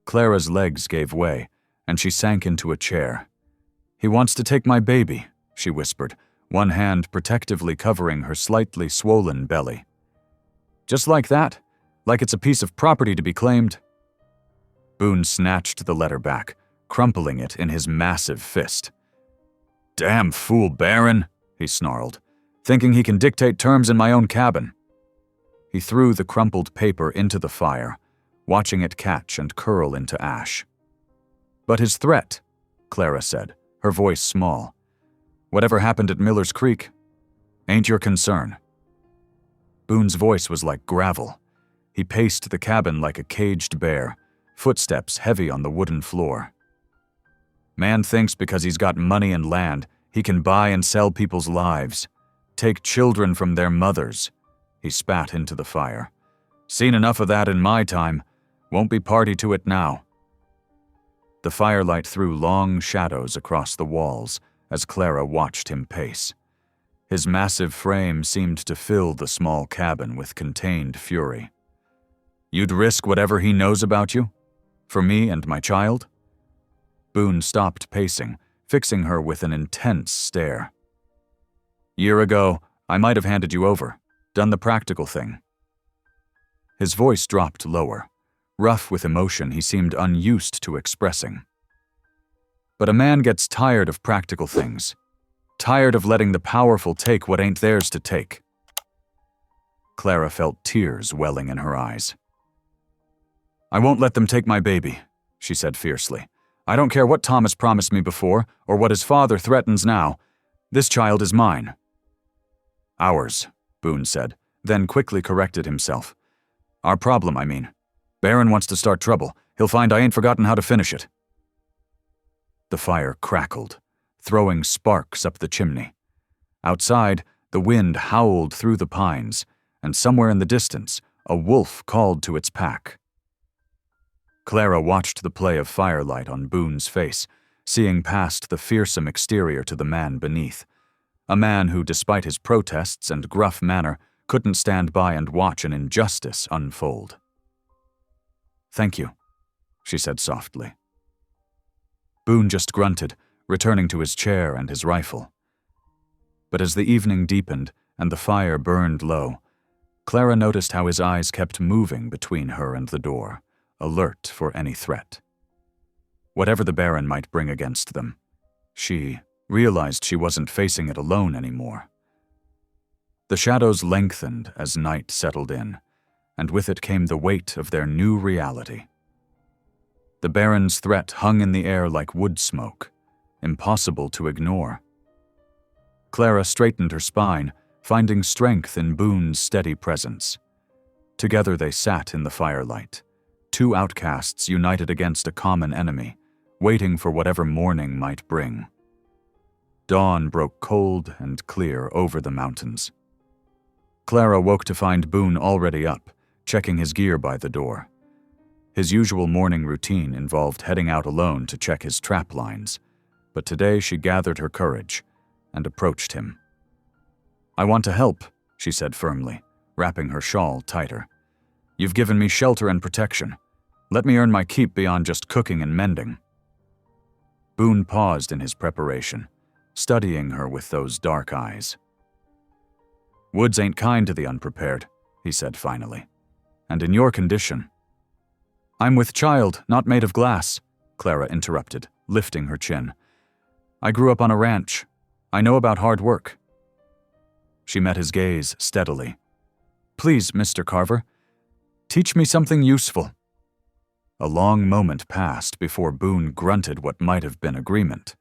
Clara's legs gave way, and she sank into a chair. "He wants to take my baby," she whispered, one hand protectively covering her slightly swollen belly. "Just like that? Like it's a piece of property to be claimed?" Boone snatched the letter back, crumpling it in his massive fist. "Damn fool Baron," he snarled, "thinking he can dictate terms in my own cabin." He threw the crumpled paper into the fire, watching it catch and curl into ash. "But his threat," Clara said, her voice small. "Whatever happened at Miller's Creek, ain't your concern." Boone's voice was like gravel. He paced the cabin like a caged bear, footsteps heavy on the wooden floor. "Man thinks because he's got money and land, he can buy and sell people's lives, take children from their mothers." He spat into the fire. "Seen enough of that in my time. Won't be party to it now." The firelight threw long shadows across the walls as Clara watched him pace. His massive frame seemed to fill the small cabin with contained fury. You'd risk whatever he knows about you? For me and my child?" Boone stopped pacing, fixing her with an intense stare. "Year ago, I might have handed you over, done the practical thing." His voice dropped lower. Rough with emotion he seemed unused to expressing. "But a man gets tired of practical things. Tired of letting the powerful take what ain't theirs to take." Clara felt tears welling in her eyes. "I won't let them take my baby," she said fiercely. "I don't care what Thomas promised me before, or what his father threatens now. This child is mine." "Ours," Boone said, then quickly corrected himself. "Our problem, I mean. Baron wants to start trouble. He'll find I ain't forgotten how to finish it." The fire crackled, throwing sparks up the chimney. Outside, the wind howled through the pines, and somewhere in the distance, a wolf called to its pack. Clara watched the play of firelight on Boone's face, seeing past the fearsome exterior to the man beneath. A man who, despite his protests and gruff manner, couldn't stand by and watch an injustice unfold. "Thank you," she said softly. Boone just grunted, returning to his chair and his rifle. But as the evening deepened and the fire burned low, Clara noticed how his eyes kept moving between her and the door, alert for any threat. Whatever the Baron might bring against them, she realized she wasn't facing it alone anymore. The shadows lengthened as night settled in, and with it came the weight of their new reality. The Baron's threat hung in the air like wood smoke, impossible to ignore. Clara straightened her spine, finding strength in Boone's steady presence. Together they sat in the firelight, two outcasts united against a common enemy, waiting for whatever morning might bring. Dawn broke cold and clear over the mountains. Clara woke to find Boone already up, checking his gear by the door. His usual morning routine involved heading out alone to check his trap lines, but today she gathered her courage and approached him. "I want to help," she said firmly, wrapping her shawl tighter. "You've given me shelter and protection. Let me earn my keep beyond just cooking and mending." Boone paused in his preparation, studying her with those dark eyes. "Woods ain't kind to the unprepared," he said finally. "And in your condition—" "I'm with child, not made of glass," Clara interrupted, lifting her chin. "I grew up on a ranch. I know about hard work." She met his gaze steadily. "Please, Mr. Carver, teach me something useful." A long moment passed before Boone grunted what might have been agreement.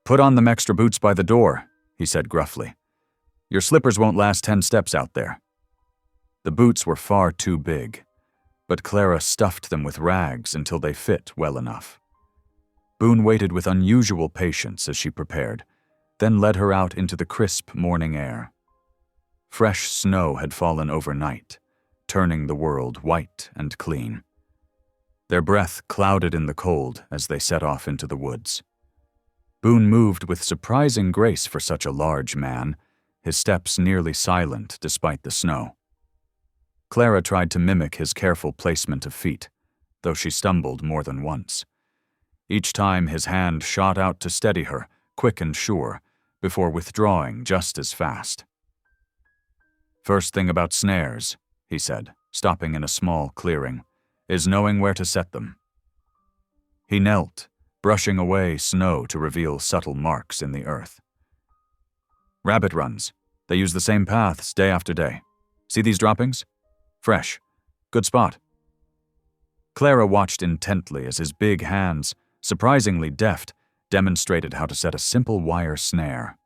"Put on them extra boots by the door," he said gruffly. "Your slippers won't last 10 steps out there." The boots were far too big, but Clara stuffed them with rags until they fit well enough. Boone waited with unusual patience as she prepared, then led her out into the crisp morning air. Fresh snow had fallen overnight, turning the world white and clean. Their breath clouded in the cold as they set off into the woods. Boone moved with surprising grace for such a large man, his steps nearly silent despite the snow. Clara tried to mimic his careful placement of feet, though she stumbled more than once. Each time his hand shot out to steady her, quick and sure, before withdrawing just as fast. "First thing about snares," he said, stopping in a small clearing, "is knowing where to set them." He knelt, brushing away snow to reveal subtle marks in the earth. "Rabbit runs. They use the same paths day after day. See these droppings? Fresh. Good spot." Clara watched intently as his big hands, surprisingly deft, demonstrated how to set a simple wire snare.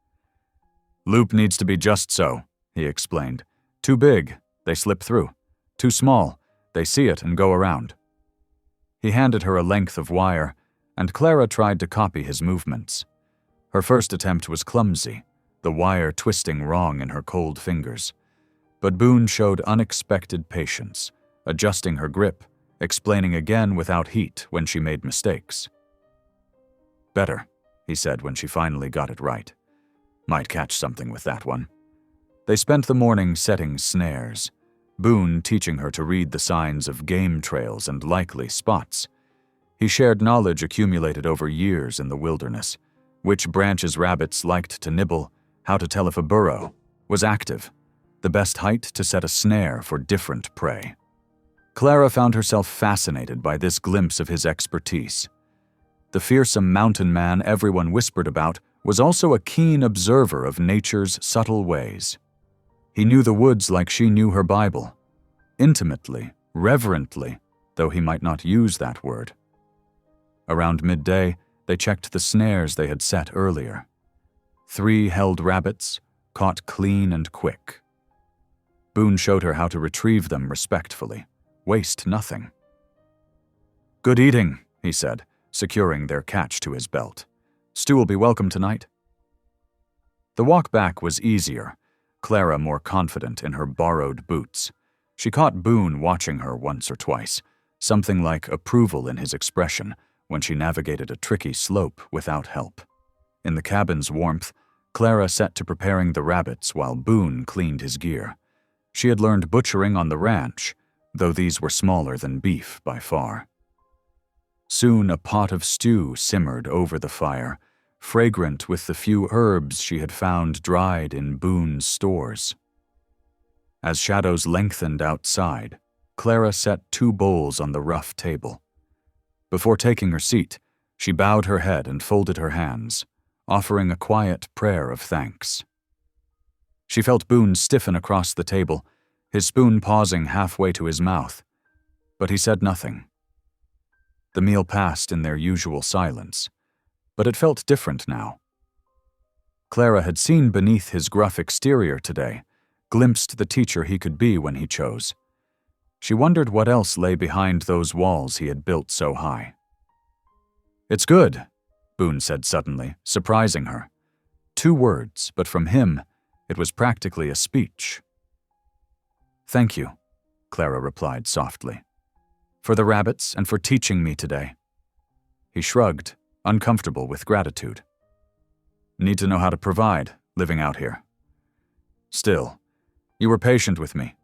"Loop needs to be just so," he explained. "Too big, they slip through. Too small, they see it and go around." He handed her a length of wire, and Clara tried to copy his movements. Her first attempt was clumsy, the wire twisting wrong in her cold fingers. But Boone showed unexpected patience, adjusting her grip, explaining again without heat when she made mistakes. "Better," he said when she finally got it right. "Might catch something with that one." They spent the morning setting snares, Boone teaching her to read the signs of game trails and likely spots. He shared knowledge accumulated over years in the wilderness, which branches rabbits liked to nibble, how to tell if a burrow was active, the best height to set a snare for different prey. Clara found herself fascinated by this glimpse of his expertise. The fearsome mountain man everyone whispered about was also a keen observer of nature's subtle ways. He knew the woods like she knew her Bible, intimately, reverently, though he might not use that word. Around midday, they checked the snares they had set earlier. 3 held rabbits, caught clean and quick. Boone showed her how to retrieve them respectfully. Waste nothing. "Good eating," he said, securing their catch to his belt. "Stew will be welcome tonight." The walk back was easier, Clara more confident in her borrowed boots. She caught Boone watching her once or twice, something like approval in his expression when she navigated a tricky slope without help. In the cabin's warmth, Clara set to preparing the rabbits while Boone cleaned his gear. She had learned butchering on the ranch, though these were smaller than beef by far. Soon a pot of stew simmered over the fire, fragrant with the few herbs she had found dried in Boone's stores. As shadows lengthened outside, Clara set 2 bowls on the rough table. Before taking her seat, she bowed her head and folded her hands, offering a quiet prayer of thanks. She felt Boone stiffen across the table, his spoon pausing halfway to his mouth, but he said nothing. The meal passed in their usual silence, but it felt different now. Clara had seen beneath his gruff exterior today, glimpsed the teacher he could be when he chose. She wondered what else lay behind those walls he had built so high. "It's good," Boone said suddenly, surprising her. 2 words, but from him, it was practically a speech. "Thank you," Clara replied softly, "for the rabbits and for teaching me today." He shrugged, uncomfortable with gratitude. "Need to know how to provide, living out here. Still, you were patient with me.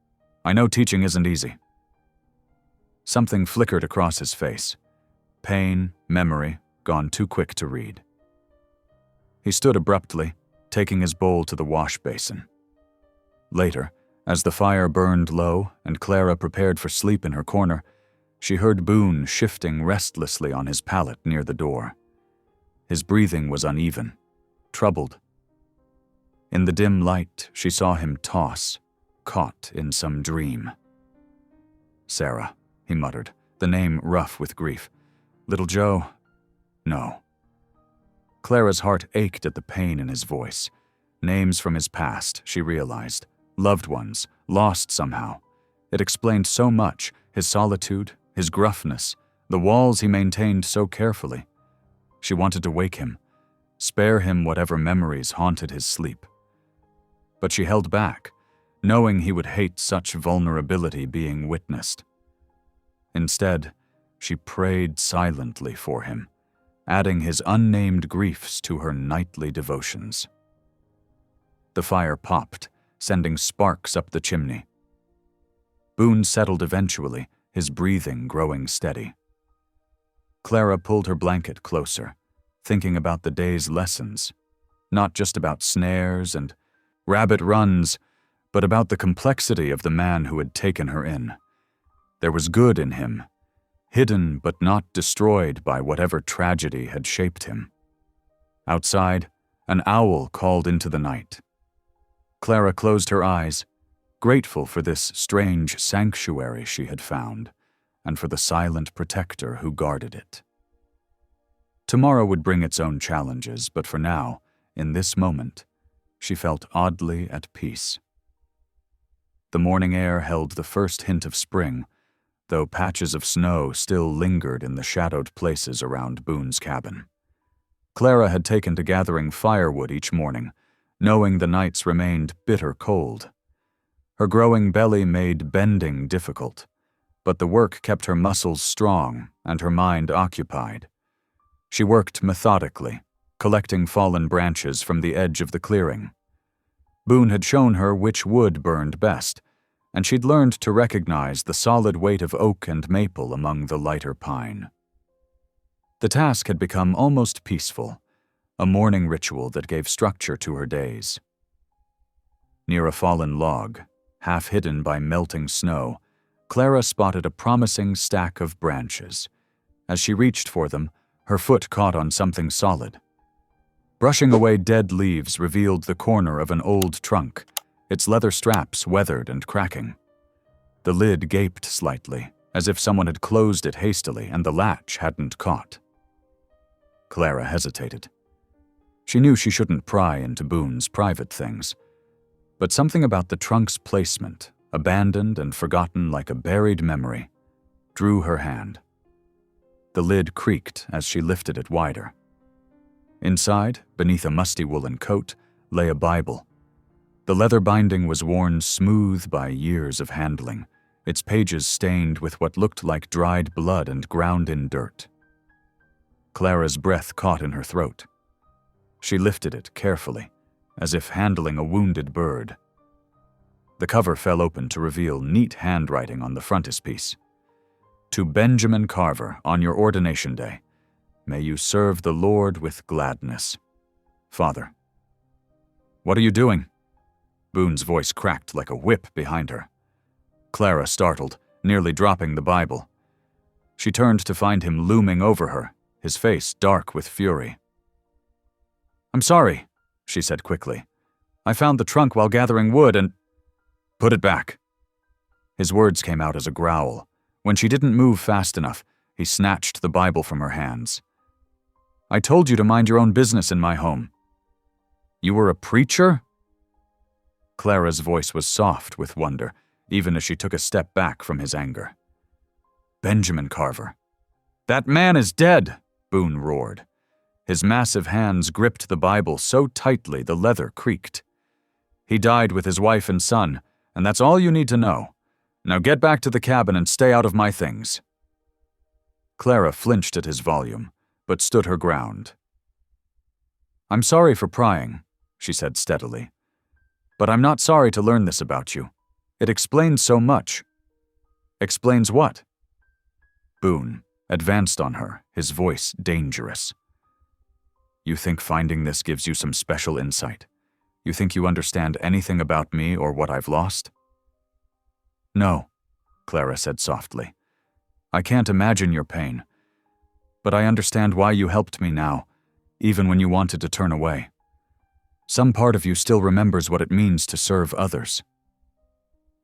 I know teaching isn't easy." Something flickered across his face. Pain, memory, gone too quick to read. He stood abruptly, taking his bowl to the wash basin. Later, as the fire burned low and Clara prepared for sleep in her corner, she heard Boone shifting restlessly on his pallet near the door. His breathing was uneven, troubled. In the dim light, she saw him toss, caught in some dream. "Sarah," he muttered, the name rough with grief. "Little Joe? No." Clara's heart ached at the pain in his voice. Names from his past, she realized. Loved ones, lost somehow. It explained so much, his solitude, his gruffness, the walls he maintained so carefully. She wanted to wake him, spare him whatever memories haunted his sleep. But she held back, knowing he would hate such vulnerability being witnessed. Instead, she prayed silently for him, adding his unnamed griefs to her nightly devotions. The fire popped, sending sparks up the chimney. Boone settled eventually, his breathing growing steady. Clara pulled her blanket closer, thinking about the day's lessons, not just about snares and rabbit runs, but about the complexity of the man who had taken her in. There was good in him, hidden but not destroyed by whatever tragedy had shaped him. Outside, an owl called into the night. Clara closed her eyes, grateful for this strange sanctuary she had found, and for the silent protector who guarded it. Tomorrow would bring its own challenges, but for now, in this moment, she felt oddly at peace. The morning air held the first hint of spring, though patches of snow still lingered in the shadowed places around Boone's cabin. Clara had taken to gathering firewood each morning, knowing the nights remained bitter cold. Her growing belly made bending difficult, but the work kept her muscles strong and her mind occupied. She worked methodically, collecting fallen branches from the edge of the clearing. Boone had shown her which wood burned best, and she'd learned to recognize the solid weight of oak and maple among the lighter pine. The task had become almost peaceful, a morning ritual that gave structure to her days. Near a fallen log, half hidden by melting snow, Clara spotted a promising stack of branches. As she reached for them, her foot caught on something solid. Brushing away dead leaves revealed the corner of an old trunk, its leather straps weathered and cracking. The lid gaped slightly, as if someone had closed it hastily and the latch hadn't caught. Clara hesitated. She knew she shouldn't pry into Boone's private things, but something about the trunk's placement, abandoned and forgotten like a buried memory, drew her hand. The lid creaked as she lifted it wider. Inside, beneath a musty woolen coat, lay a Bible. The leather binding was worn smooth by years of handling, its pages stained with what looked like dried blood and ground-in dirt. Clara's breath caught in her throat. She lifted it carefully, as if handling a wounded bird. The cover fell open to reveal neat handwriting on the frontispiece. To Benjamin Carver, on your ordination day, may you serve the Lord with gladness. Father. What are you doing? Boone's voice cracked like a whip behind her. Clara startled, nearly dropping the Bible. She turned to find him looming over her, his face dark with fury. I'm sorry, she said quickly. I found the trunk while gathering wood and… Put it back. His words came out as a growl. When she didn't move fast enough, he snatched the Bible from her hands. I told you to mind your own business in my home. You were a preacher? Clara's voice was soft with wonder, even as she took a step back from his anger. Benjamin Carver. That man is dead, Boone roared. His massive hands gripped the Bible so tightly the leather creaked. He died with his wife and son, and that's all you need to know. Now get back to the cabin and stay out of my things. Clara flinched at his volume, but stood her ground. I'm sorry for prying, she said steadily. But I'm not sorry to learn this about you. It explains so much. Explains what? Boone advanced on her, his voice dangerous. You think finding this gives you some special insight? You think you understand anything about me or what I've lost? No, Clara said softly. I can't imagine your pain. But I understand why you helped me now, even when you wanted to turn away. Some part of you still remembers what it means to serve others.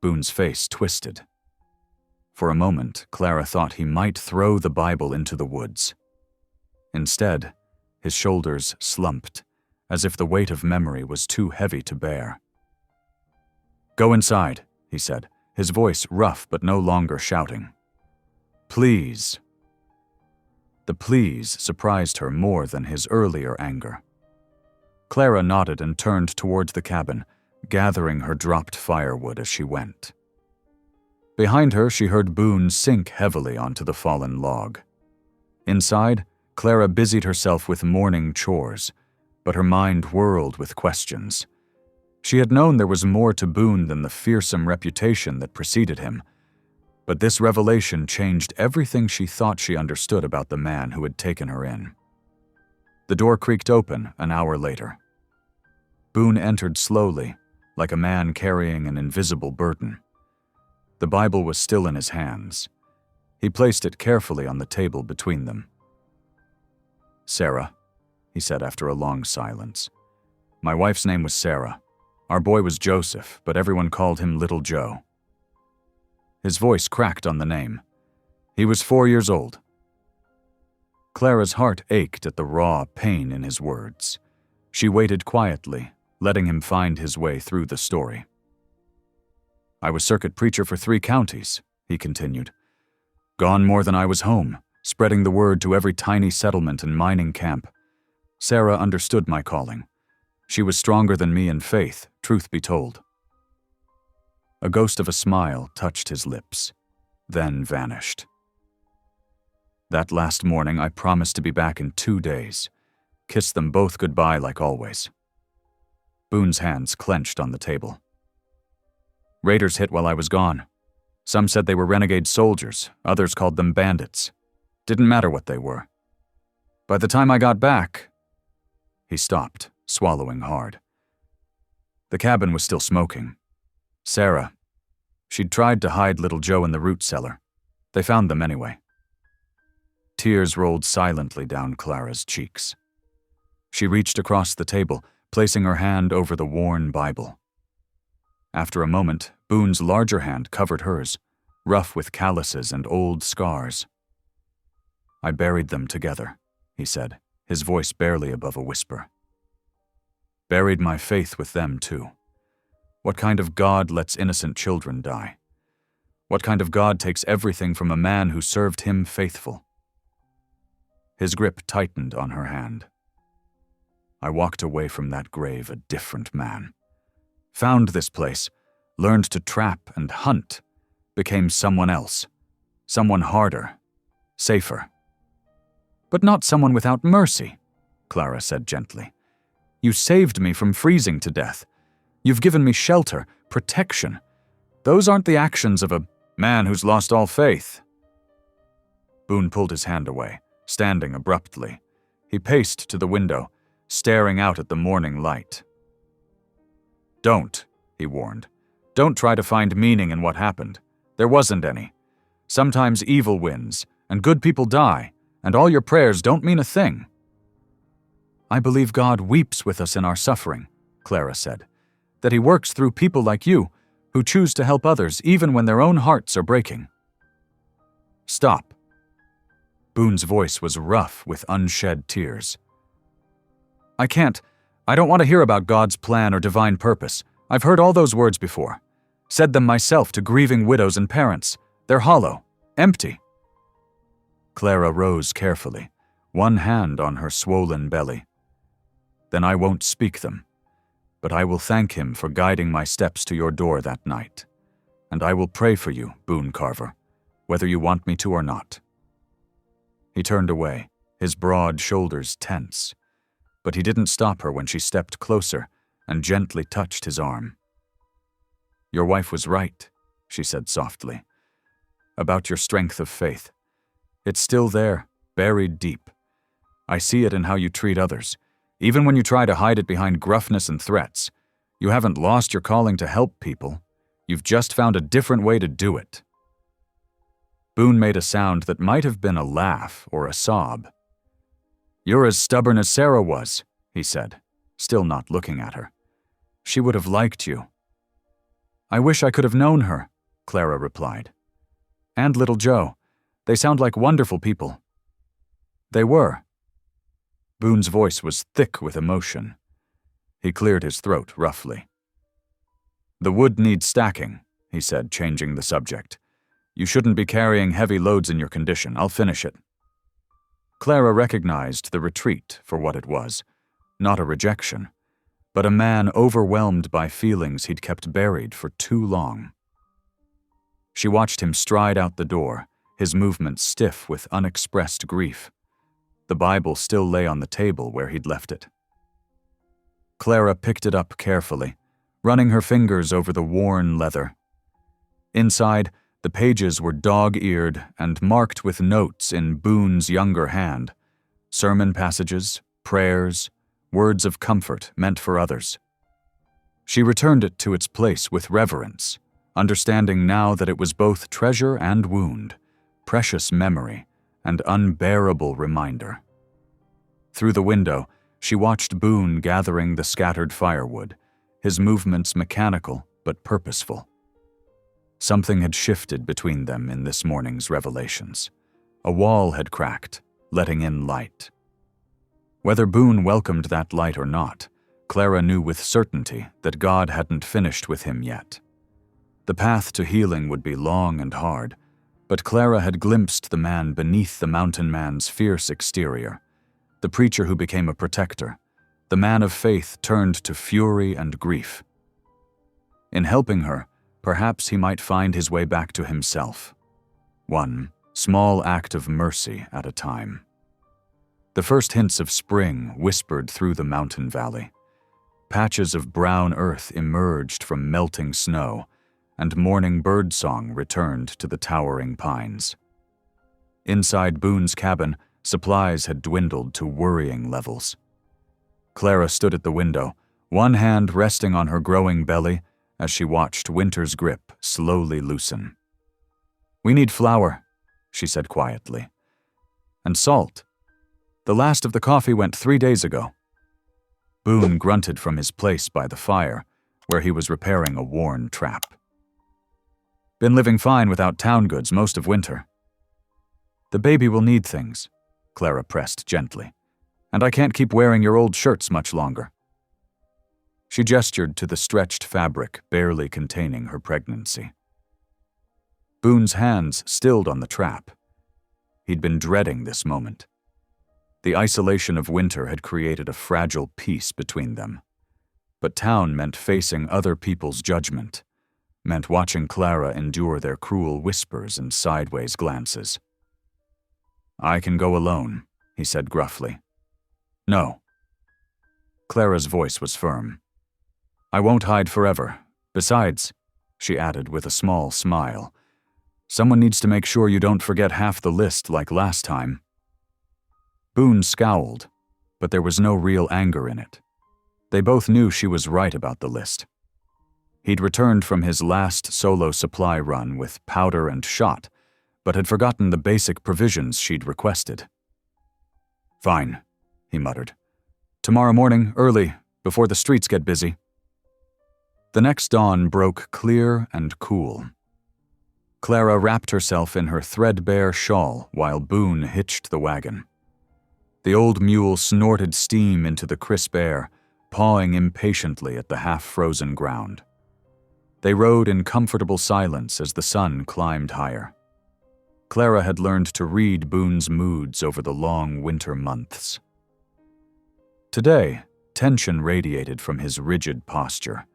Boone's face twisted. For a moment, Clara thought he might throw the Bible into the woods. Instead, his shoulders slumped, as if the weight of memory was too heavy to bear. Go inside, he said, his voice rough but no longer shouting. Please. The please surprised her more than his earlier anger. Clara nodded and turned toward the cabin, gathering her dropped firewood as she went. Behind her, she heard Boone sink heavily onto the fallen log. Inside, Clara busied herself with morning chores, but her mind whirled with questions. She had known there was more to Boone than the fearsome reputation that preceded him, but this revelation changed everything she thought she understood about the man who had taken her in. The door creaked open an hour later. Boone entered slowly, like a man carrying an invisible burden. The Bible was still in his hands. He placed it carefully on the table between them. Sarah, he said after a long silence. My wife's name was Sarah. Our boy was Joseph, but everyone called him Little Joe. His voice cracked on the name. He was 4 years old. Clara's heart ached at the raw pain in his words. She waited quietly, letting him find his way through the story. I was circuit preacher for 3 counties, he continued. Gone more than I was home, spreading the word to every tiny settlement and mining camp. Sarah understood my calling. She was stronger than me in faith, truth be told. A ghost of a smile touched his lips, then vanished. That last morning, I promised to be back in 2 days. Kissed them both goodbye like always. Boone's hands clenched on the table. Raiders hit while I was gone. Some said they were renegade soldiers, others called them bandits. Didn't matter what they were. By the time I got back..." He stopped, swallowing hard. The cabin was still smoking. Sarah. She'd tried to hide little Joe in the root cellar. They found them anyway. Tears rolled silently down Clara's cheeks. She reached across the table, placing her hand over the worn Bible. After a moment, Boone's larger hand covered hers, rough with calluses and old scars. "I buried them together," he said, his voice barely above a whisper. "Buried my faith with them, too. What kind of God lets innocent children die? What kind of God takes everything from a man who served him faithful?" His grip tightened on her hand. "I walked away from that grave a different man. Found this place, learned to trap and hunt, became someone else, someone harder, safer." "But not someone without mercy," Clara said gently. "You saved me from freezing to death. You've given me shelter, protection. Those aren't the actions of a man who's lost all faith." Boone pulled his hand away, standing abruptly. He paced to the window, staring out at the morning light. "Don't," he warned. "Don't try to find meaning in what happened. There wasn't any. Sometimes evil wins, and good people die, and all your prayers don't mean a thing." "I believe God weeps with us in our suffering," Clara said. "That he works through people like you, who choose to help others even when their own hearts are breaking." "Stop." Boone's voice was rough with unshed tears. "I can't. I don't want to hear about God's plan or divine purpose. I've heard all those words before. Said them myself to grieving widows and parents. They're hollow, empty." Clara rose carefully, one hand on her swollen belly. "Then I won't speak them. But I will thank him for guiding my steps to your door that night. And I will pray for you, Boone Carver, whether you want me to or not." He turned away, his broad shoulders tense. But he didn't stop her when she stepped closer and gently touched his arm. "Your wife was right," she said softly, "about your strength of faith. It's still there, buried deep. I see it in how you treat others. Even when you try to hide it behind gruffness and threats, you haven't lost your calling to help people. You've just found a different way to do it." Boone made a sound that might have been a laugh or a sob. "You're as stubborn as Sarah was," he said, still not looking at her. "She would have liked you." "I wish I could have known her," Clara replied. "And little Joe. They sound like wonderful people." "They were." Boone's voice was thick with emotion. He cleared his throat roughly. "The wood needs stacking," he said, changing the subject. "You shouldn't be carrying heavy loads in your condition. I'll finish it." Clara recognized the retreat for what it was, not a rejection, but a man overwhelmed by feelings he'd kept buried for too long. She watched him stride out the door, his movements stiff with unexpressed grief. The Bible still lay on the table where he'd left it. Clara picked it up carefully, running her fingers over the worn leather. Inside, the pages were dog-eared and marked with notes in Boone's younger hand, sermon passages, prayers, words of comfort meant for others. She returned it to its place with reverence, understanding now that it was both treasure and wound, precious memory, and unbearable reminder. Through the window, she watched Boone gathering the scattered firewood, his movements mechanical but purposeful. Something had shifted between them in this morning's revelations. A wall had cracked, letting in light. Whether Boone welcomed that light or not, Clara knew with certainty that God hadn't finished with him yet. The path to healing would be long and hard, but Clara had glimpsed the man beneath the mountain man's fierce exterior, the preacher who became a protector, the man of faith turned to fury and grief. In helping her, perhaps he might find his way back to himself, one small act of mercy at a time. The first hints of spring whispered through the mountain valley. Patches of brown earth emerged from melting snow, and morning birdsong returned to the towering pines. Inside Boone's cabin, supplies had dwindled to worrying levels. Clara stood at the window, one hand resting on her growing belly as she watched Winter's grip slowly loosen. "We need flour," she said quietly. "And salt. The last of the coffee went 3 days ago." Boone grunted from his place by the fire, where he was repairing a worn trap. "Been living fine without town goods most of winter." "The baby will need things," Clara pressed gently, "and I can't keep wearing your old shirts much longer." She gestured to the stretched fabric barely containing her pregnancy. Boone's hands stilled on the trap. He'd been dreading this moment. The isolation of winter had created a fragile peace between them. But town meant facing other people's judgment, meant watching Clara endure their cruel whispers and sideways glances. "I can go alone," he said gruffly. "No." Clara's voice was firm. "I won't hide forever. Besides," she added with a small smile, "someone needs to make sure you don't forget half the list like last time." Boone scowled, but there was no real anger in it. They both knew she was right about the list. He'd returned from his last solo supply run with powder and shot, but had forgotten the basic provisions she'd requested. "Fine," he muttered. "Tomorrow morning, early, before the streets get busy." The next dawn broke clear and cool. Clara wrapped herself in her threadbare shawl while Boone hitched the wagon. The old mule snorted steam into the crisp air, pawing impatiently at the half-frozen ground. They rode in comfortable silence as the sun climbed higher. Clara had learned to read Boone's moods over the long winter months. Today, tension radiated from his rigid posture.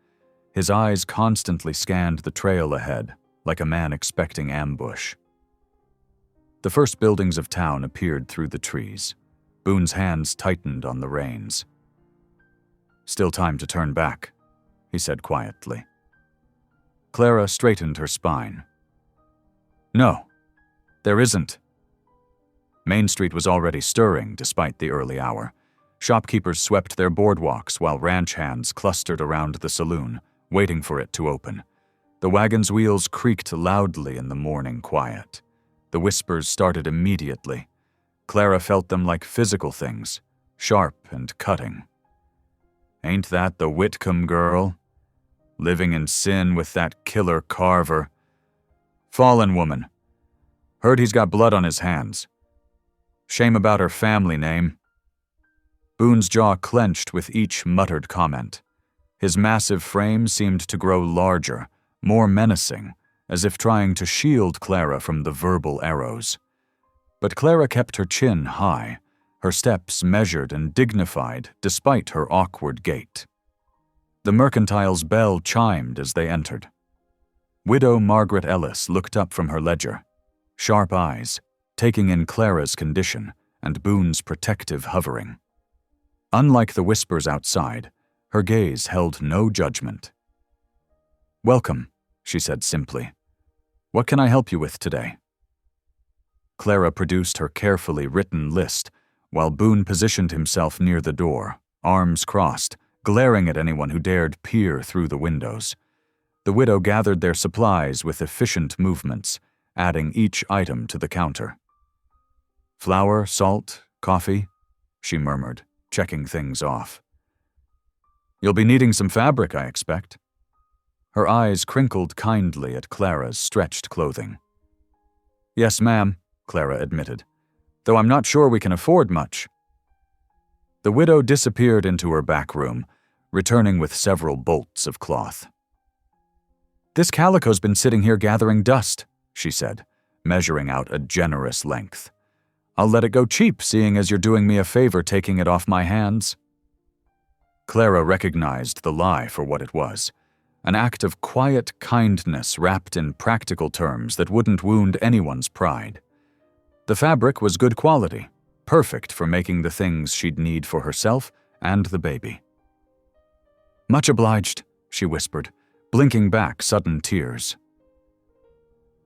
His eyes constantly scanned the trail ahead, like a man expecting ambush. The first buildings of town appeared through the trees. Boone's hands tightened on the reins. "Still time to turn back," he said quietly. Clara straightened her spine. "No, there isn't." Main Street was already stirring despite the early hour. Shopkeepers swept their boardwalks while ranch hands clustered around the saloon, waiting for it to open. The wagon's wheels creaked loudly in the morning quiet. The whispers started immediately. Clara felt them like physical things, sharp and cutting. "Ain't that the Whitcomb girl? Living in sin with that killer Carver. Fallen woman. Heard he's got blood on his hands. Shame about her family name." Boone's jaw clenched with each muttered comment. His massive frame seemed to grow larger, more menacing, as if trying to shield Clara from the verbal arrows. But Clara kept her chin high, her steps measured and dignified despite her awkward gait. The mercantile's bell chimed as they entered. Widow Margaret Ellis looked up from her ledger, sharp eyes, taking in Clara's condition and Boone's protective hovering. Unlike the whispers outside, her gaze held no judgment. "Welcome," she said simply. "What can I help you with today?" Clara produced her carefully written list, while Boone positioned himself near the door, arms crossed, glaring at anyone who dared peer through the windows. The widow gathered their supplies with efficient movements, adding each item to the counter. "Flour, salt, coffee," she murmured, checking things off. "You'll be needing some fabric, I expect." Her eyes crinkled kindly at Clara's stretched clothing. "Yes, ma'am," Clara admitted, "though I'm not sure we can afford much." The widow disappeared into her back room, returning with several bolts of cloth. "This calico's been sitting here gathering dust," she said, measuring out a generous length. "I'll let it go cheap, seeing as you're doing me a favor taking it off my hands." Clara recognized the lie for what it was, an act of quiet kindness wrapped in practical terms that wouldn't wound anyone's pride. The fabric was good quality, perfect for making the things she'd need for herself and the baby. "Much obliged," she whispered, blinking back sudden tears.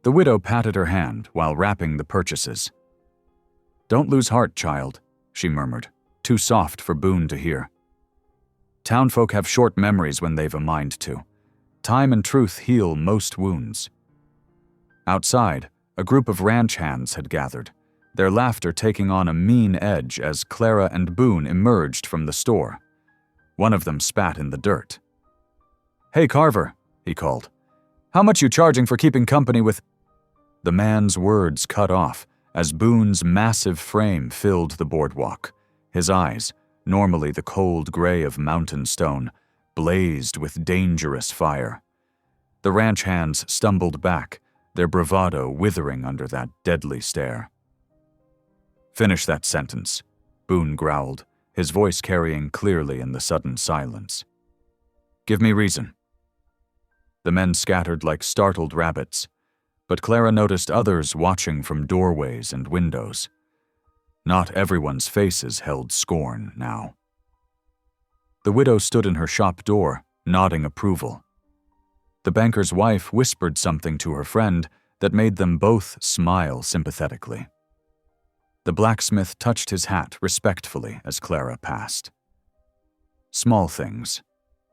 The widow patted her hand while wrapping the purchases. "Don't lose heart, child," she murmured, too soft for Boone to hear. "Townfolk have short memories when they've a mind to. Time and truth heal most wounds." Outside, a group of ranch hands had gathered, their laughter taking on a mean edge as Clara and Boone emerged from the store. One of them spat in the dirt. "Hey, Carver," he called. "How much you charging for keeping company with—" The man's words cut off as Boone's massive frame filled the boardwalk. His eyes, normally the cold gray of mountain stone, blazed with dangerous fire. The ranch hands stumbled back, their bravado withering under that deadly stare. "Finish that sentence," Boone growled, his voice carrying clearly in the sudden silence. "Give me reason." The men scattered like startled rabbits, but Clara noticed others watching from doorways and windows. Not everyone's faces held scorn now. The widow stood in her shop door, nodding approval. The banker's wife whispered something to her friend that made them both smile sympathetically. The blacksmith touched his hat respectfully as Clara passed. Small things,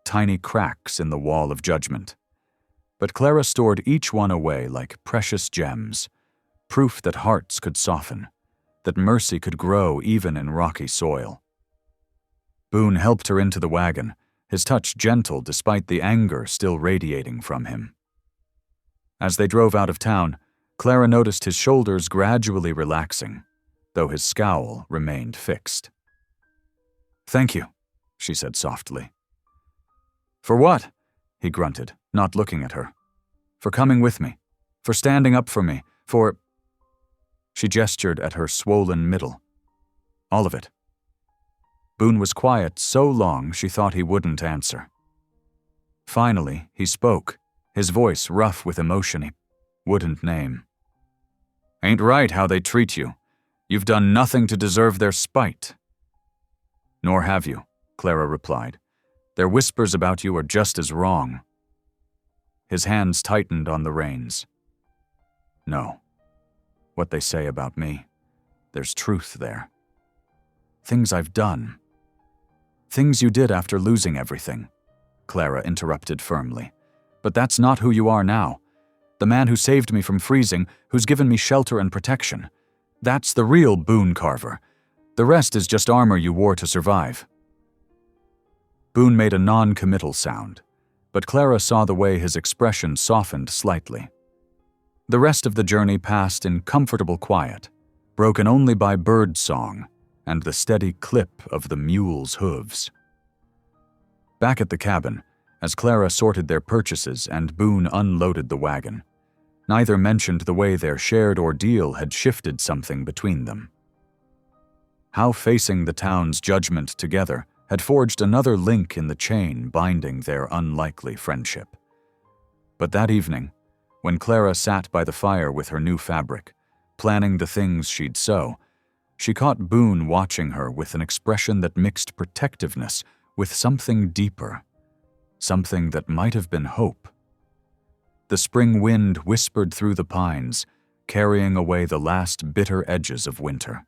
tiny cracks in the wall of judgment. But Clara stored each one away like precious gems, proof that hearts could soften, that mercy could grow even in rocky soil. Boone helped her into the wagon, his touch gentle despite the anger still radiating from him. As they drove out of town, Clara noticed his shoulders gradually relaxing, though his scowl remained fixed. "Thank you," she said softly. "For what?" he grunted, not looking at her. "For coming with me, for standing up for me, for—" She gestured at her swollen middle. "All of it." Boone was quiet so long she thought he wouldn't answer. Finally, he spoke, his voice rough with emotion he wouldn't name. "Ain't right how they treat you. You've done nothing to deserve their spite." "Nor have you," Clara replied. "Their whispers about you are just as wrong." His hands tightened on the reins. "No. What they say about me, there's truth there. Things I've done. Things you did after losing everything," Clara interrupted firmly. "But that's not who you are now. The man who saved me from freezing, who's given me shelter and protection. That's the real Boone Carver. The rest is just armor you wore to survive." Boone made a non-committal sound, but Clara saw the way his expression softened slightly. The rest of the journey passed in comfortable quiet, broken only by bird song and the steady clip of the mule's hooves. Back at the cabin, as Clara sorted their purchases and Boone unloaded the wagon, neither mentioned the way their shared ordeal had shifted something between them. How facing the town's judgment together had forged another link in the chain binding their unlikely friendship. But that evening, when Clara sat by the fire with her new fabric, planning the things she'd sew, she caught Boone watching her with an expression that mixed protectiveness with something deeper, something that might have been hope. The spring wind whispered through the pines, carrying away the last bitter edges of winter.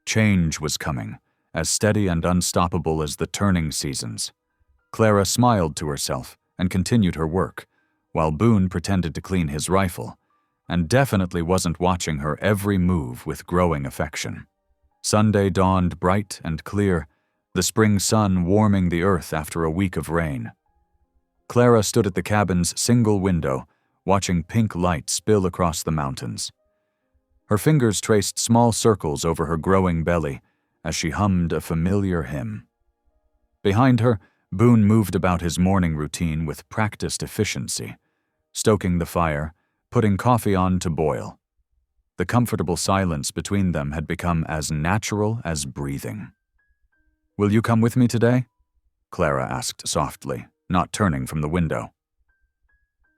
Change was coming, as steady and unstoppable as the turning seasons. Clara smiled to herself and continued her work, while Boone pretended to clean his rifle, and definitely wasn't watching her every move with growing affection. Sunday dawned bright and clear, the spring sun warming the earth after a week of rain. Clara stood at the cabin's single window, watching pink light spill across the mountains. Her fingers traced small circles over her growing belly as she hummed a familiar hymn. Behind her, Boone moved about his morning routine with practiced efficiency, stoking the fire, putting coffee on to boil. The comfortable silence between them had become as natural as breathing. "Will you come with me today?" Clara asked softly, not turning from the window.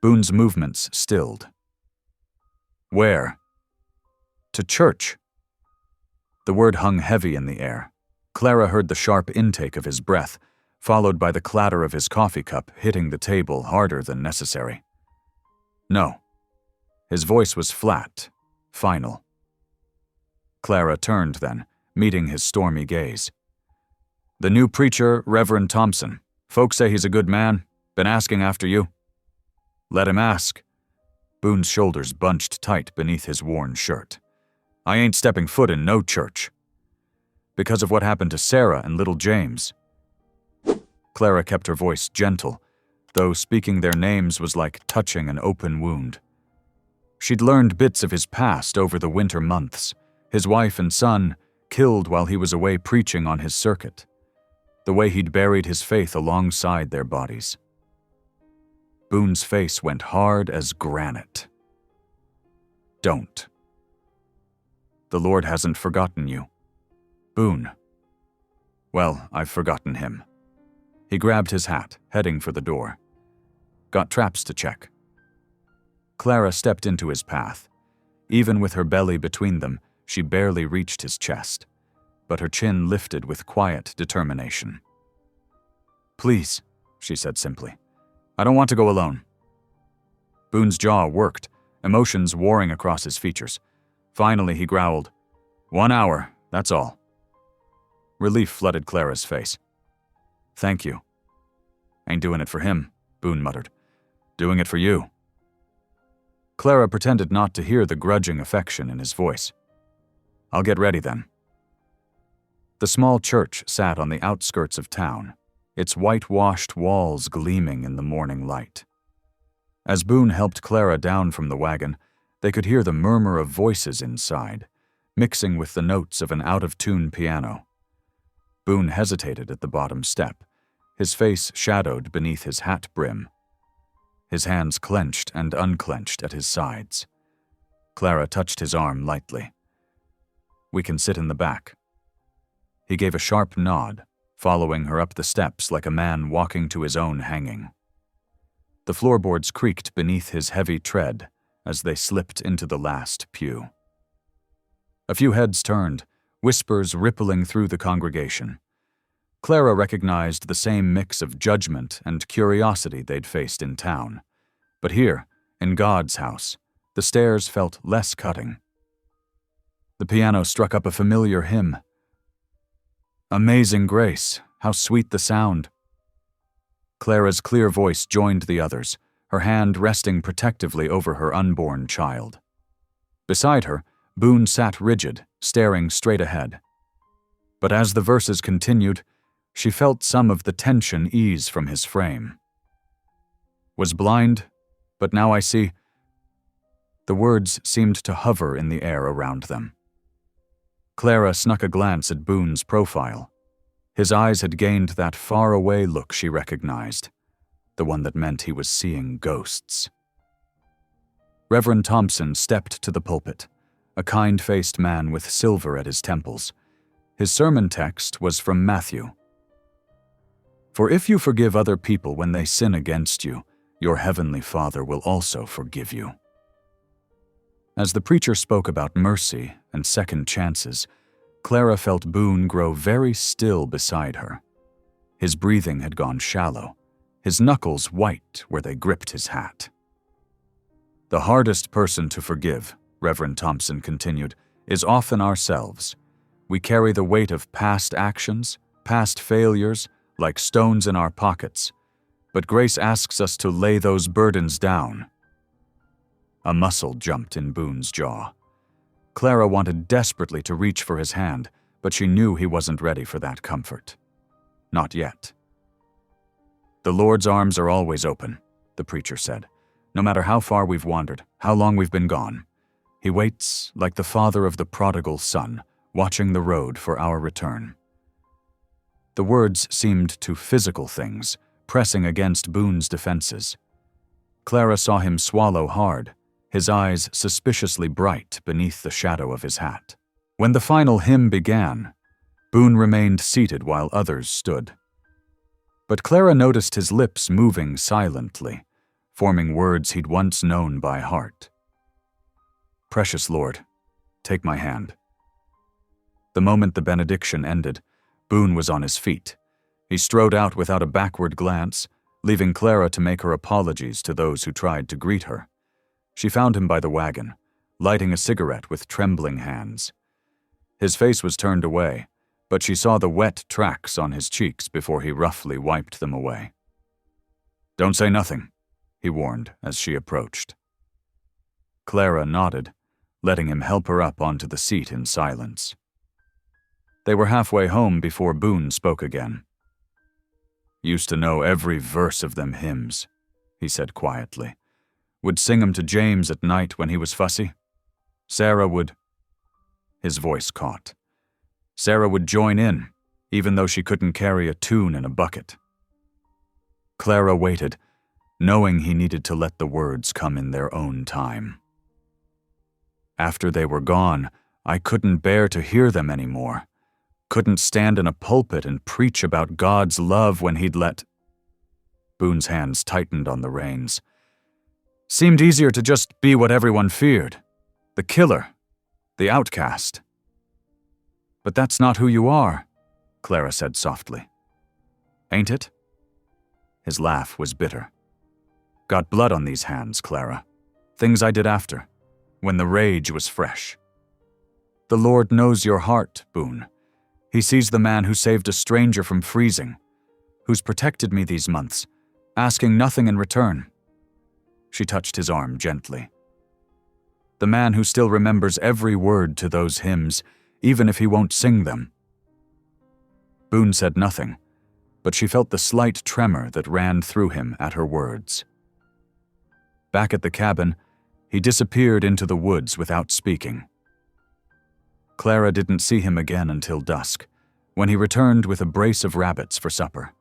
Boone's movements stilled. "Where?" "To church." The word hung heavy in the air. Clara heard the sharp intake of his breath, followed by the clatter of his coffee cup hitting the table harder than necessary. No. His voice was flat, final. Clara turned then, meeting his stormy gaze. "The new preacher, Reverend Thompson. Folks say he's a good man. Been asking after you." "Let him ask." Boone's shoulders bunched tight beneath his worn shirt. "I ain't stepping foot in no church." "Because of what happened to Sarah and little James." Clara kept her voice gentle, though speaking their names was like touching an open wound. She'd learned bits of his past over the winter months, his wife and son killed while he was away preaching on his circuit, the way he'd buried his faith alongside their bodies. Boone's face went hard as granite. "Don't. The Lord hasn't forgotten you." "Boone. Well, I've forgotten him." He grabbed his hat, heading for the door. "Got traps to check." Clara stepped into his path. Even with her belly between them, she barely reached his chest, but her chin lifted with quiet determination. "Please," she said simply. "I don't want to go alone." Boone's jaw worked, emotions warring across his features. Finally, he growled, "1 hour, that's all." Relief flooded Clara's face. "Thank you." "Ain't doing it for him," Boone muttered. "Doing it for you." Clara pretended not to hear the grudging affection in his voice. "I'll get ready then." The small church sat on the outskirts of town, its whitewashed walls gleaming in the morning light. As Boone helped Clara down from the wagon, they could hear the murmur of voices inside, mixing with the notes of an out-of-tune piano. Boone hesitated at the bottom step, his face shadowed beneath his hat brim. His hands clenched and unclenched at his sides. Clara touched his arm lightly. "We can sit in the back." He gave a sharp nod, following her up the steps like a man walking to his own hanging. The floorboards creaked beneath his heavy tread as they slipped into the last pew. A few heads turned, whispers rippling through the congregation. Clara recognized the same mix of judgment and curiosity they'd faced in town. But here, in God's house, the stairs felt less cutting. The piano struck up a familiar hymn. "Amazing Grace, how sweet the sound." Clara's clear voice joined the others, her hand resting protectively over her unborn child. Beside her, Boone sat rigid, staring straight ahead. But as the verses continued, she felt some of the tension ease from his frame. "Was blind, but now I see." The words seemed to hover in the air around them. Clara snuck a glance at Boone's profile. His eyes had gained that far-away look she recognized, the one that meant he was seeing ghosts. Reverend Thompson stepped to the pulpit, a kind-faced man with silver at his temples. His sermon text was from Matthew. "For if you forgive other people when they sin against you, your heavenly Father will also forgive you." As the preacher spoke about mercy and second chances, Clara felt Boone grow very still beside her. His breathing had gone shallow, his knuckles white where they gripped his hat. "The hardest person to forgive," Reverend Thompson continued, "is often ourselves. We carry the weight of past actions, past failures, like stones in our pockets, but grace asks us to lay those burdens down." A muscle jumped in Boone's jaw. Clara wanted desperately to reach for his hand, but she knew he wasn't ready for that comfort. Not yet. "The Lord's arms are always open," the preacher said, "no matter how far we've wandered, how long we've been gone. He waits like the father of the prodigal son, watching the road for our return." The words seemed to physical things, pressing against Boone's defenses. Clara saw him swallow hard, his eyes suspiciously bright beneath the shadow of his hat. When the final hymn began, Boone remained seated while others stood. But Clara noticed his lips moving silently, forming words he'd once known by heart. "Precious Lord, take my hand." The moment the benediction ended, Boone was on his feet, He strode out without a backward glance, leaving Clara to make her apologies to those who tried to greet her. She found him by the wagon, lighting a cigarette with trembling hands. His face was turned away, but she saw the wet tracks on his cheeks before he roughly wiped them away. "Don't say nothing," he warned as she approached. Clara nodded, letting him help her up onto the seat in silence. They were halfway home before Boone spoke again. "Used to know every verse of them hymns," he said quietly. "Would sing 'em to James at night when he was fussy. Sarah would—" His voice caught. Sarah would join in, even though she couldn't carry a tune in a bucket. Clara waited, knowing he needed to let the words come in their own time. "After they were gone, I couldn't bear to hear them anymore. Couldn't stand in a pulpit and preach about God's love when he'd let—" Boone's hands tightened on the reins. "Seemed easier to just be what everyone feared. The killer. The outcast." "But that's not who you are," Clara said softly. "Ain't it?" His laugh was bitter. "Got blood on these hands, Clara. Things I did after, when the rage was fresh. The Lord knows your heart, Boone. He sees the man who saved a stranger from freezing, who's protected me these months, asking nothing in return." She touched his arm gently. "The man who still remembers every word to those hymns, even if he won't sing them." Boone said nothing, but she felt the slight tremor that ran through him at her words. Back at the cabin, he disappeared into the woods without speaking. Clara didn't see him again until dusk, when he returned with a brace of rabbits for supper.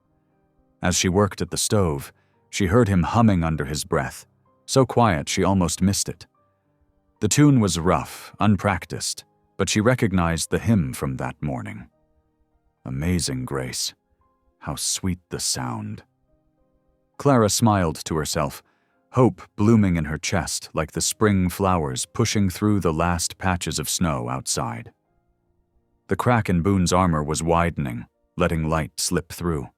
As she worked at the stove, she heard him humming under his breath, so quiet she almost missed it. The tune was rough, unpracticed, but she recognized the hymn from that morning. Amazing Grace. How sweet the sound. Clara smiled to herself, hope blooming in her chest like the spring flowers pushing through the last patches of snow outside. The crack in Boone's armor was widening, letting light slip through.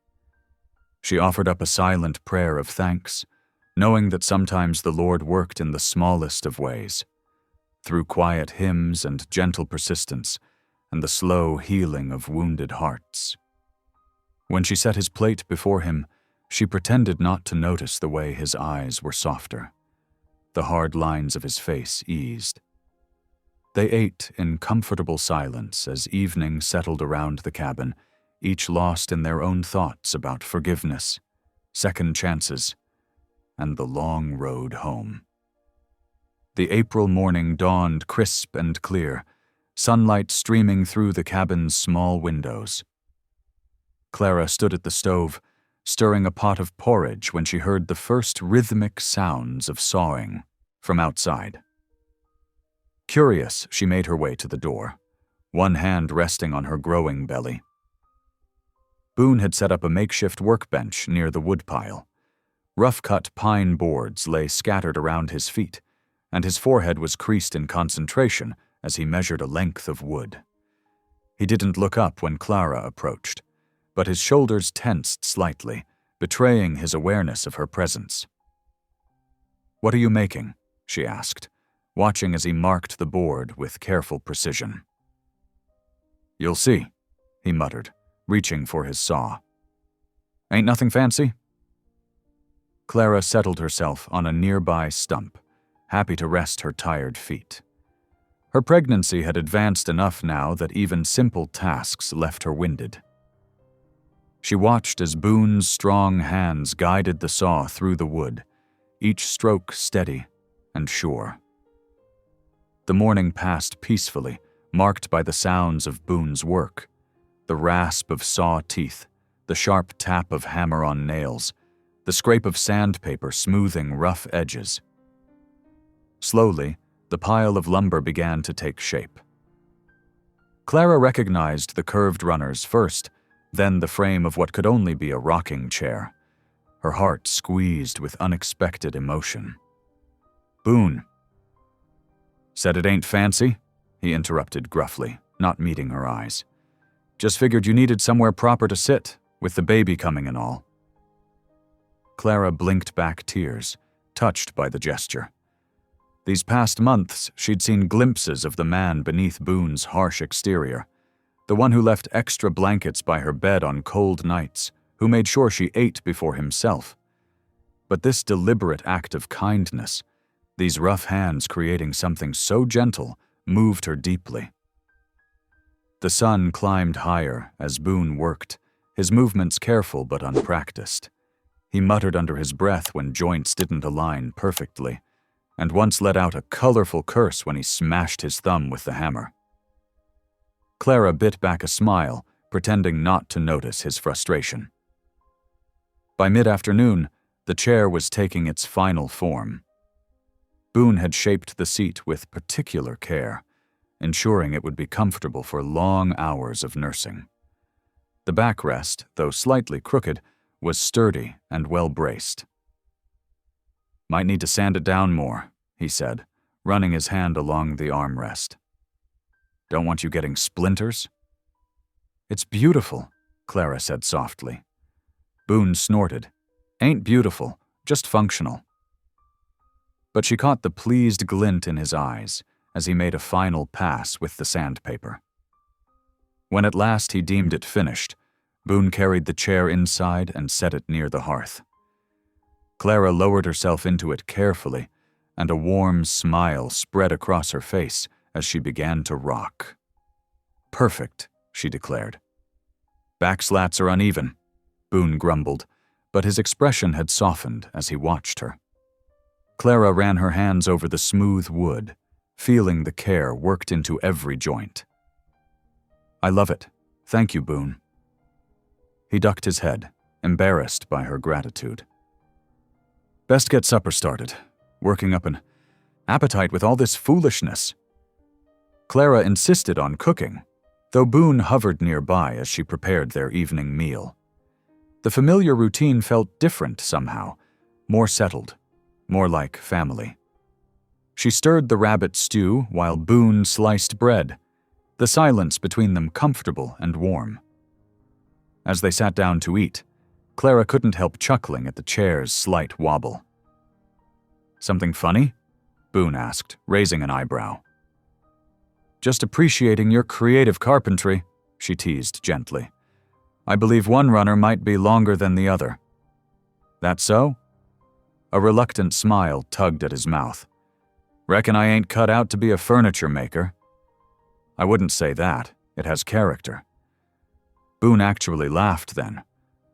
She offered up a silent prayer of thanks, knowing that sometimes the Lord worked in the smallest of ways, through quiet hymns and gentle persistence, and the slow healing of wounded hearts. When she set his plate before him, she pretended not to notice the way his eyes were softer. The hard lines of his face eased. They ate in comfortable silence as evening settled around the cabin, each lost in their own thoughts about forgiveness, second chances, and the long road home. The April morning dawned crisp and clear, sunlight streaming through the cabin's small windows. Clara stood at the stove, stirring a pot of porridge when she heard the first rhythmic sounds of sawing from outside. Curious, she made her way to the door, one hand resting on her growing belly. Boone had set up a makeshift workbench near the woodpile. Rough-cut pine boards lay scattered around his feet, and his forehead was creased in concentration as he measured a length of wood. He didn't look up when Clara approached, but his shoulders tensed slightly, betraying his awareness of her presence. "What are you making?" she asked, watching as he marked the board with careful precision. "You'll see," he muttered, reaching for his saw. "Ain't nothing fancy?" Clara settled herself on a nearby stump, happy to rest her tired feet. Her pregnancy had advanced enough now that even simple tasks left her winded. She watched as Boone's strong hands guided the saw through the wood, each stroke steady and sure. The morning passed peacefully, marked by the sounds of Boone's work, the rasp of saw teeth, the sharp tap of hammer on nails, the scrape of sandpaper smoothing rough edges. Slowly, the pile of lumber began to take shape. Clara recognized the curved runners first, then the frame of what could only be a rocking chair. Her heart squeezed with unexpected emotion. "Boone." "Said it ain't fancy?" he interrupted gruffly, not meeting her eyes. "Just figured you needed somewhere proper to sit, with the baby coming and all. Clara blinked back tears, touched by the gesture. These past months, she'd seen glimpses of the man beneath Boone's harsh exterior, the one who left extra blankets by her bed on cold nights, who made sure she ate before himself. But this deliberate act of kindness, these rough hands creating something so gentle, moved her deeply. The sun climbed higher as Boone worked, his movements careful but unpracticed. He muttered under his breath when joints didn't align perfectly, and once let out a colorful curse when he smashed his thumb with the hammer. Clara bit back a smile, pretending not to notice his frustration. By mid-afternoon, the chair was taking its final form. Boone had shaped the seat with particular care, ensuring it would be comfortable for long hours of nursing. The backrest, though slightly crooked, was sturdy and well-braced. "Might need to sand it down more," he said, running his hand along the armrest. "Don't want you getting splinters?" "It's beautiful," Clara said softly. Boone snorted. "Ain't beautiful, just functional." But she caught the pleased glint in his eyes as he made a final pass with the sandpaper. When at last he deemed it finished, Boone carried the chair inside and set it near the hearth. Clara lowered herself into it carefully, and a warm smile spread across her face as she began to rock. "Perfect," she declared. "Back slats are uneven," Boone grumbled, but his expression had softened as he watched her. Clara ran her hands over the smooth wood, feeling the care worked into every joint. "I love it. Thank you, Boone." He ducked his head, embarrassed by her gratitude. "Best get supper started. Working up an appetite with all this foolishness." Clara insisted on cooking, though Boone hovered nearby as she prepared their evening meal. The familiar routine felt different somehow, more settled, more like family. She stirred the rabbit stew while Boone sliced bread, the silence between them comfortable and warm. As they sat down to eat, Clara couldn't help chuckling at the chair's slight wobble. "Something funny?" Boone asked, raising an eyebrow. "Just appreciating your creative carpentry," she teased gently. "I believe one runner might be longer than the other." "That so?" A reluctant smile tugged at his mouth. "Reckon I ain't cut out to be a furniture maker." "I wouldn't say that. It has character." Boone actually laughed then,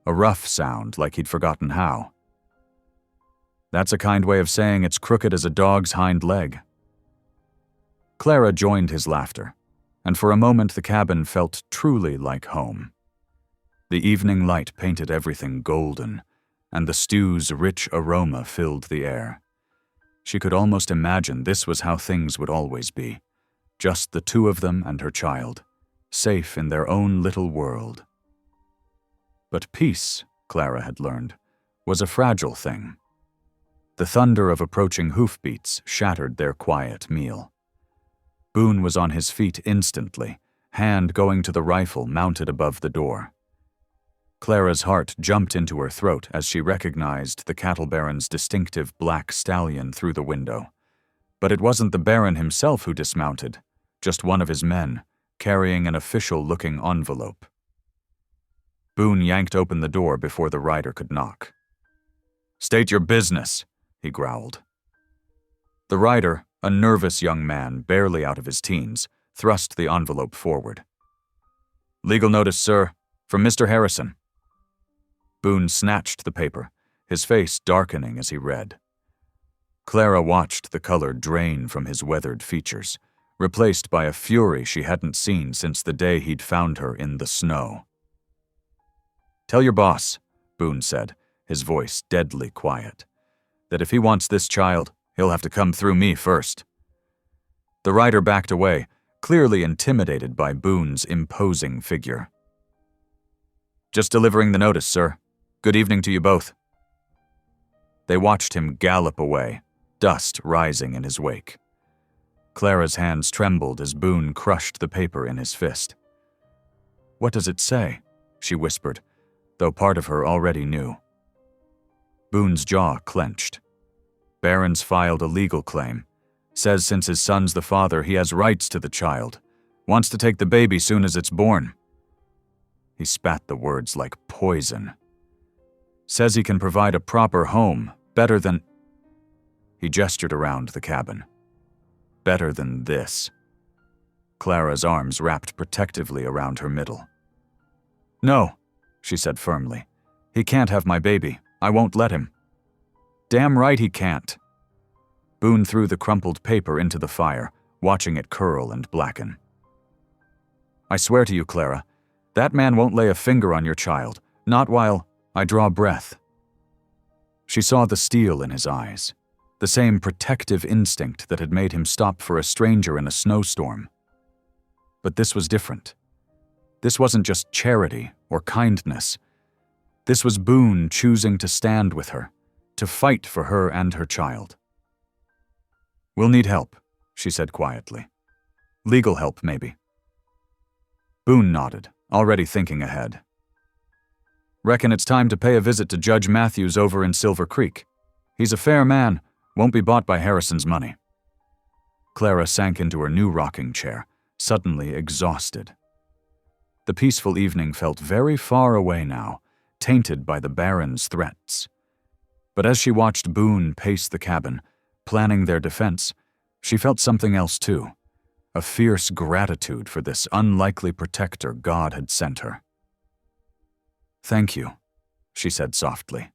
a rough sound like he'd forgotten how. "That's a kind way of saying it's crooked as a dog's hind leg." Clara joined his laughter, and for a moment the cabin felt truly like home. The evening light painted everything golden, and the stew's rich aroma filled the air. She could almost imagine this was how things would always be, just the two of them and her child, safe in their own little world. But peace, Clara had learned, was a fragile thing. The thunder of approaching hoofbeats shattered their quiet meal. Boone was on his feet instantly, hand going to the rifle mounted above the door. Clara's heart jumped into her throat as she recognized the cattle baron's distinctive black stallion through the window. But it wasn't the baron himself who dismounted, just one of his men, carrying an official-looking envelope. Boone yanked open the door before the rider could knock. "State your business," he growled. The rider, a nervous young man barely out of his teens, thrust the envelope forward. "Legal notice, sir, from Mr. Harrison." Boone snatched the paper, his face darkening as he read. Clara watched the color drain from his weathered features, replaced by a fury she hadn't seen since the day he'd found her in the snow. "Tell your boss," Boone said, his voice deadly quiet, "that if he wants this child, he'll have to come through me first." The rider backed away, clearly intimidated by Boone's imposing figure. "Just delivering the notice, sir. Good evening to you both." They watched him gallop away, dust rising in his wake. Clara's hands trembled as Boone crushed the paper in his fist. "What does it say?" she whispered, though part of her already knew. Boone's jaw clenched. Barron's filed a legal claim. Says since his son's the father, he has rights to the child. Wants to take the baby soon as it's born. He spat the words like poison. Says he can provide a proper home, better than... He gestured around the cabin. Better than this. Clara's arms wrapped protectively around her middle. No, she said firmly. He can't have my baby. I won't let him. Damn right he can't. Boone threw the crumpled paper into the fire, watching it curl and blacken. I swear to you, Clara, that man won't lay a finger on your child, not while I draw breath. She saw the steel in his eyes, the same protective instinct that had made him stop for a stranger in a snowstorm. But this was different. This wasn't just charity or kindness. This was Boone choosing to stand with her, to fight for her and her child. We'll need help, she said quietly. Legal help, maybe. Boone nodded, already thinking ahead. Reckon it's time to pay a visit to Judge Matthews over in Silver Creek. He's a fair man, won't be bought by Harrison's money. Clara sank into her new rocking chair, suddenly exhausted. The peaceful evening felt very far away now, tainted by the Baron's threats. But as she watched Boone pace the cabin, planning their defense, she felt something else too, a fierce gratitude for this unlikely protector God had sent her. Thank you, she said softly.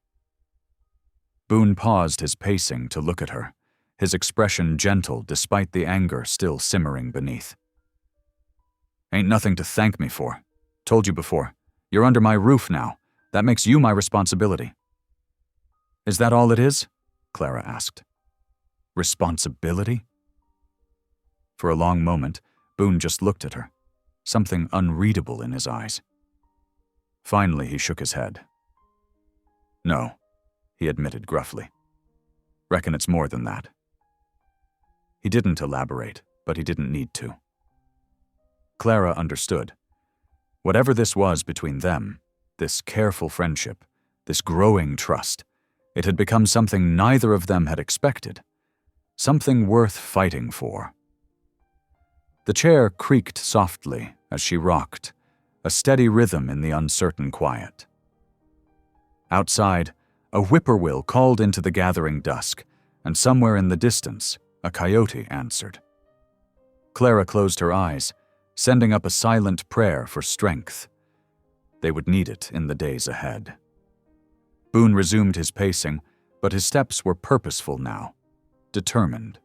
Boone paused his pacing to look at her, his expression gentle despite the anger still simmering beneath. Ain't nothing to thank me for. Told you before. You're under my roof now. That makes you my responsibility. Is that all it is? Clara asked. Responsibility? For a long moment, Boone just looked at her, something unreadable in his eyes. Finally, he shook his head. No, he admitted gruffly. Reckon it's more than that. He didn't elaborate, but he didn't need to. Clara understood. Whatever this was between them, this careful friendship, this growing trust, it had become something neither of them had expected, something worth fighting for. The chair creaked softly as she rocked, a steady rhythm in the uncertain quiet. Outside, a whippoorwill called into the gathering dusk, and somewhere in the distance, a coyote answered. Clara closed her eyes, sending up a silent prayer for strength. They would need it in the days ahead. Boone resumed his pacing, but his steps were purposeful now, determined.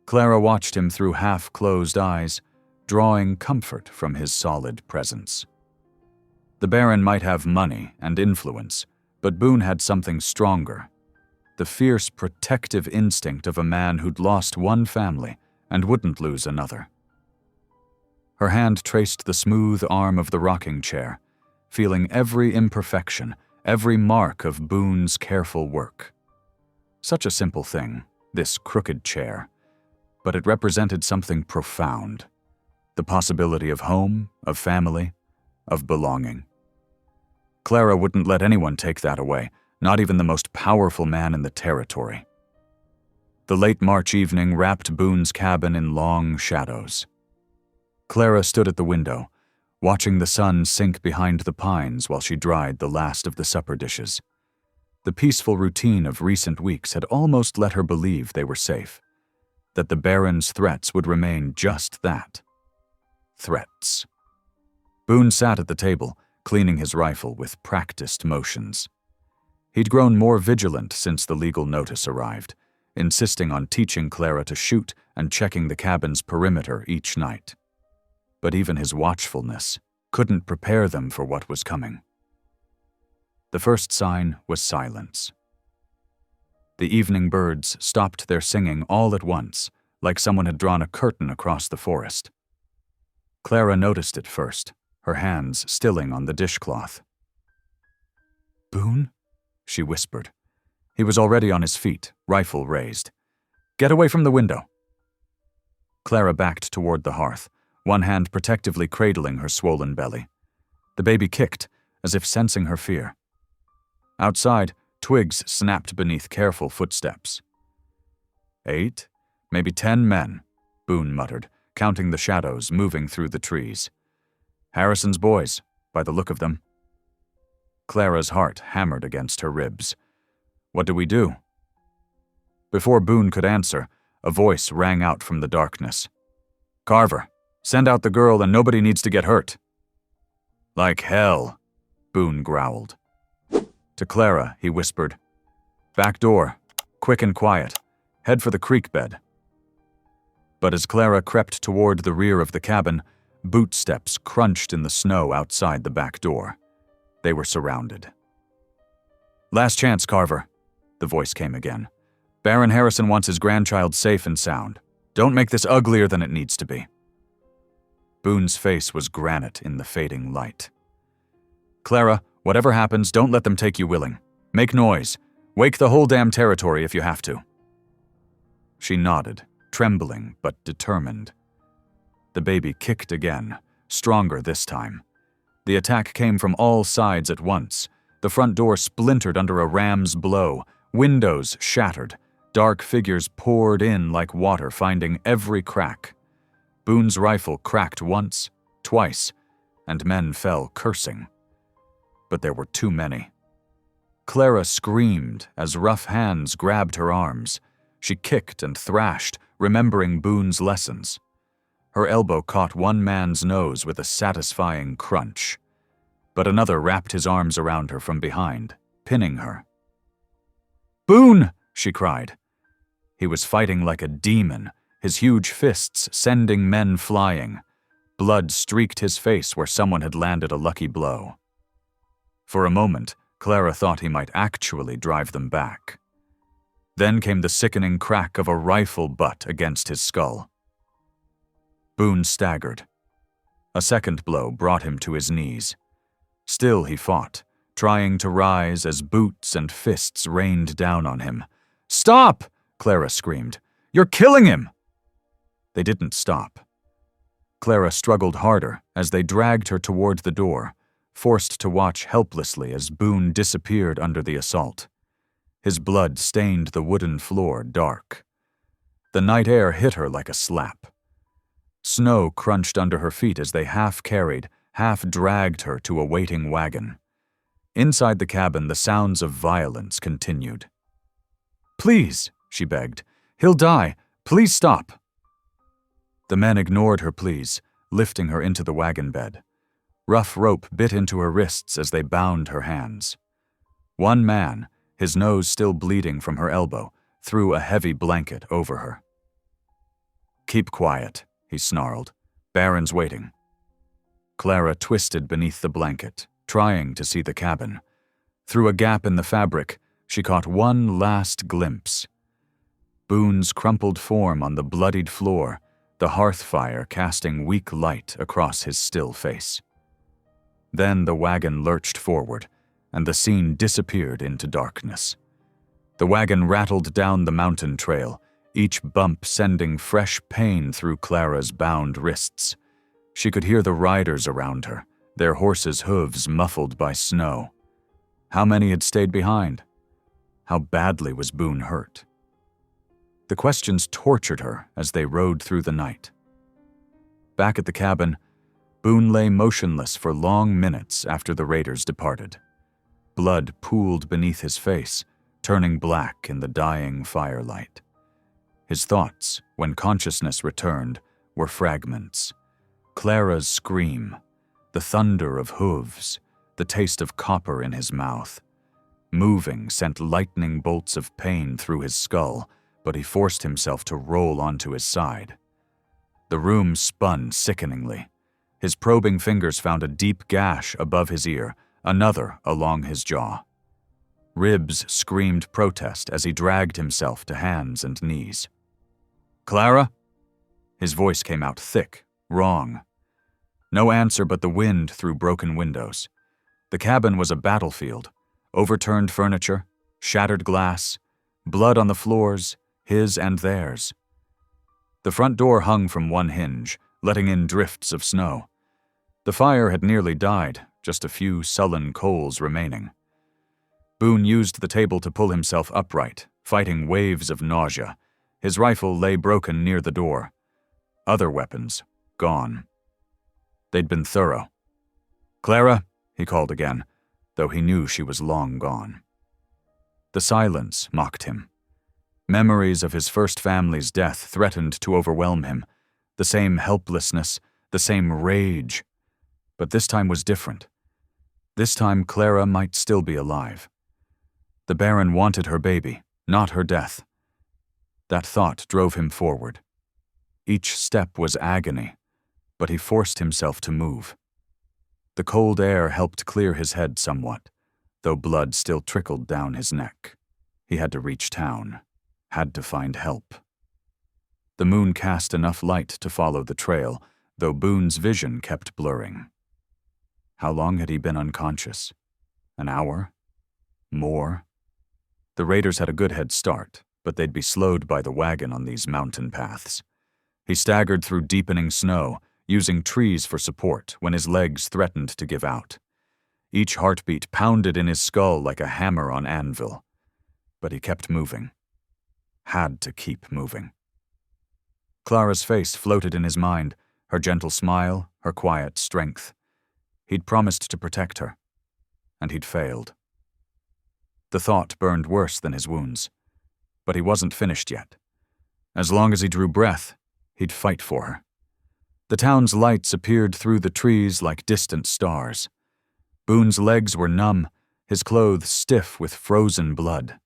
Clara watched him through half-closed eyes, drawing comfort from his solid presence. The Baron might have money and influence, but Boone had something stronger, the fierce protective instinct of a man who'd lost one family and wouldn't lose another. Her hand traced the smooth arm of the rocking chair, feeling every imperfection, every mark of Boone's careful work. Such a simple thing, this crooked chair, but it represented something profound, the possibility of home, of family, of belonging. Clara wouldn't let anyone take that away, not even the most powerful man in the territory. The late March evening wrapped Boone's cabin in long shadows. Clara stood at the window, watching the sun sink behind the pines while she dried the last of the supper dishes. The peaceful routine of recent weeks had almost let her believe they were safe, that the Baron's threats would remain just that. Threats. Boone sat at the table, cleaning his rifle with practiced motions. He'd grown more vigilant since the legal notice arrived, insisting on teaching Clara to shoot and checking the cabin's perimeter each night. But even his watchfulness couldn't prepare them for what was coming. The first sign was silence. The evening birds stopped their singing all at once, like someone had drawn a curtain across the forest. Clara noticed it first, her hands stilling on the dishcloth. "Boone?" she whispered. He was already on his feet, rifle raised. "Get away from the window." Clara backed toward the hearth, one hand protectively cradling her swollen belly. The baby kicked, as if sensing her fear. Outside, twigs snapped beneath careful footsteps. 8, maybe 10 men, Boone muttered, counting the shadows moving through the trees. Harrison's boys, by the look of them. Clara's heart hammered against her ribs. What do we do? Before Boone could answer, a voice rang out from the darkness. Carver, send out the girl and nobody needs to get hurt. Like hell, Boone growled. To Clara, he whispered, Back door, quick and quiet, head for the creek bed. But as Clara crept toward the rear of the cabin, boot steps crunched in the snow outside the back door. They were surrounded. Last chance, Carver, the voice came again. Baron Harrison wants his grandchild safe and sound. Don't make this uglier than it needs to be. Boone's face was granite in the fading light. Clara, whatever happens, don't let them take you willing. Make noise. Wake the whole damn territory if you have to. She nodded, trembling but determined. The baby kicked again, stronger this time. The attack came from all sides at once. The front door splintered under a ram's blow. Windows shattered. Dark figures poured in like water, finding every crack. Boone's rifle cracked once, twice, and men fell cursing. But there were too many. Clara screamed as rough hands grabbed her arms. She kicked and thrashed, remembering Boone's lessons. Her elbow caught one man's nose with a satisfying crunch. But another wrapped his arms around her from behind, pinning her. Boone! She cried. He was fighting like a demon, his huge fists sending men flying. Blood streaked his face where someone had landed a lucky blow. For a moment, Clara thought he might actually drive them back. Then came the sickening crack of a rifle butt against his skull. Boone staggered. A second blow brought him to his knees. Still he fought, trying to rise as boots and fists rained down on him. Stop! Clara screamed. You're killing him! They didn't stop. Clara struggled harder as they dragged her toward the door, forced to watch helplessly as Boone disappeared under the assault. His blood stained the wooden floor dark. The night air hit her like a slap. Snow crunched under her feet as they half-carried, half-dragged her to a waiting wagon. Inside the cabin, the sounds of violence continued. Please, she begged. He'll die. Please stop. The men ignored her pleas, lifting her into the wagon bed. Rough rope bit into her wrists as they bound her hands. One man, his nose still bleeding from her elbow, threw a heavy blanket over her. Keep quiet, he snarled. Baron's waiting. Clara twisted beneath the blanket, trying to see the cabin. Through a gap in the fabric, she caught one last glimpse. Boone's crumpled form on the bloodied floor, the hearth fire casting weak light across his still face. Then the wagon lurched forward, and the scene disappeared into darkness. The wagon rattled down the mountain trail, each bump sending fresh pain through Clara's bound wrists. She could hear the riders around her, their horses' hooves muffled by snow. How many had stayed behind? How badly was Boone hurt? The questions tortured her as they rode through the night. Back at the cabin, Boone lay motionless for long minutes after the raiders departed. Blood pooled beneath his face, turning black in the dying firelight. His thoughts, when consciousness returned, were fragments. Clara's scream, the thunder of hooves, the taste of copper in his mouth. Moving sent lightning bolts of pain through his skull, but he forced himself to roll onto his side. The room spun sickeningly. His probing fingers found a deep gash above his ear, another along his jaw. Ribs screamed protest as he dragged himself to hands and knees. Clara? His voice came out thick, wrong. No answer but the wind through broken windows. The cabin was a battlefield. Overturned furniture, shattered glass, blood on the floors, his and theirs. The front door hung from one hinge, letting in drifts of snow. The fire had nearly died, just a few sullen coals remaining. Boone used the table to pull himself upright, fighting waves of nausea. His rifle lay broken near the door. Other weapons, gone. They'd been thorough. "Clara," he called again, though he knew she was long gone. The silence mocked him. Memories of his first family's death threatened to overwhelm him. The same helplessness, the same rage. But this time was different. This time Clara might still be alive. The Baron wanted her baby, not her death. That thought drove him forward. Each step was agony, but he forced himself to move. The cold air helped clear his head somewhat, though blood still trickled down his neck. He had to reach town, had to find help. The moon cast enough light to follow the trail, though Boone's vision kept blurring. How long had he been unconscious? An hour? More? The raiders had a good head start, but they'd be slowed by the wagon on these mountain paths. He staggered through deepening snow, using trees for support when his legs threatened to give out. Each heartbeat pounded in his skull like a hammer on anvil. But he kept moving. Had to keep moving. Clara's face floated in his mind, her gentle smile, her quiet strength. He'd promised to protect her, and he'd failed. The thought burned worse than his wounds, but he wasn't finished yet. As long as he drew breath, he'd fight for her. The town's lights appeared through the trees like distant stars. Boone's legs were numb, his clothes stiff with frozen blood.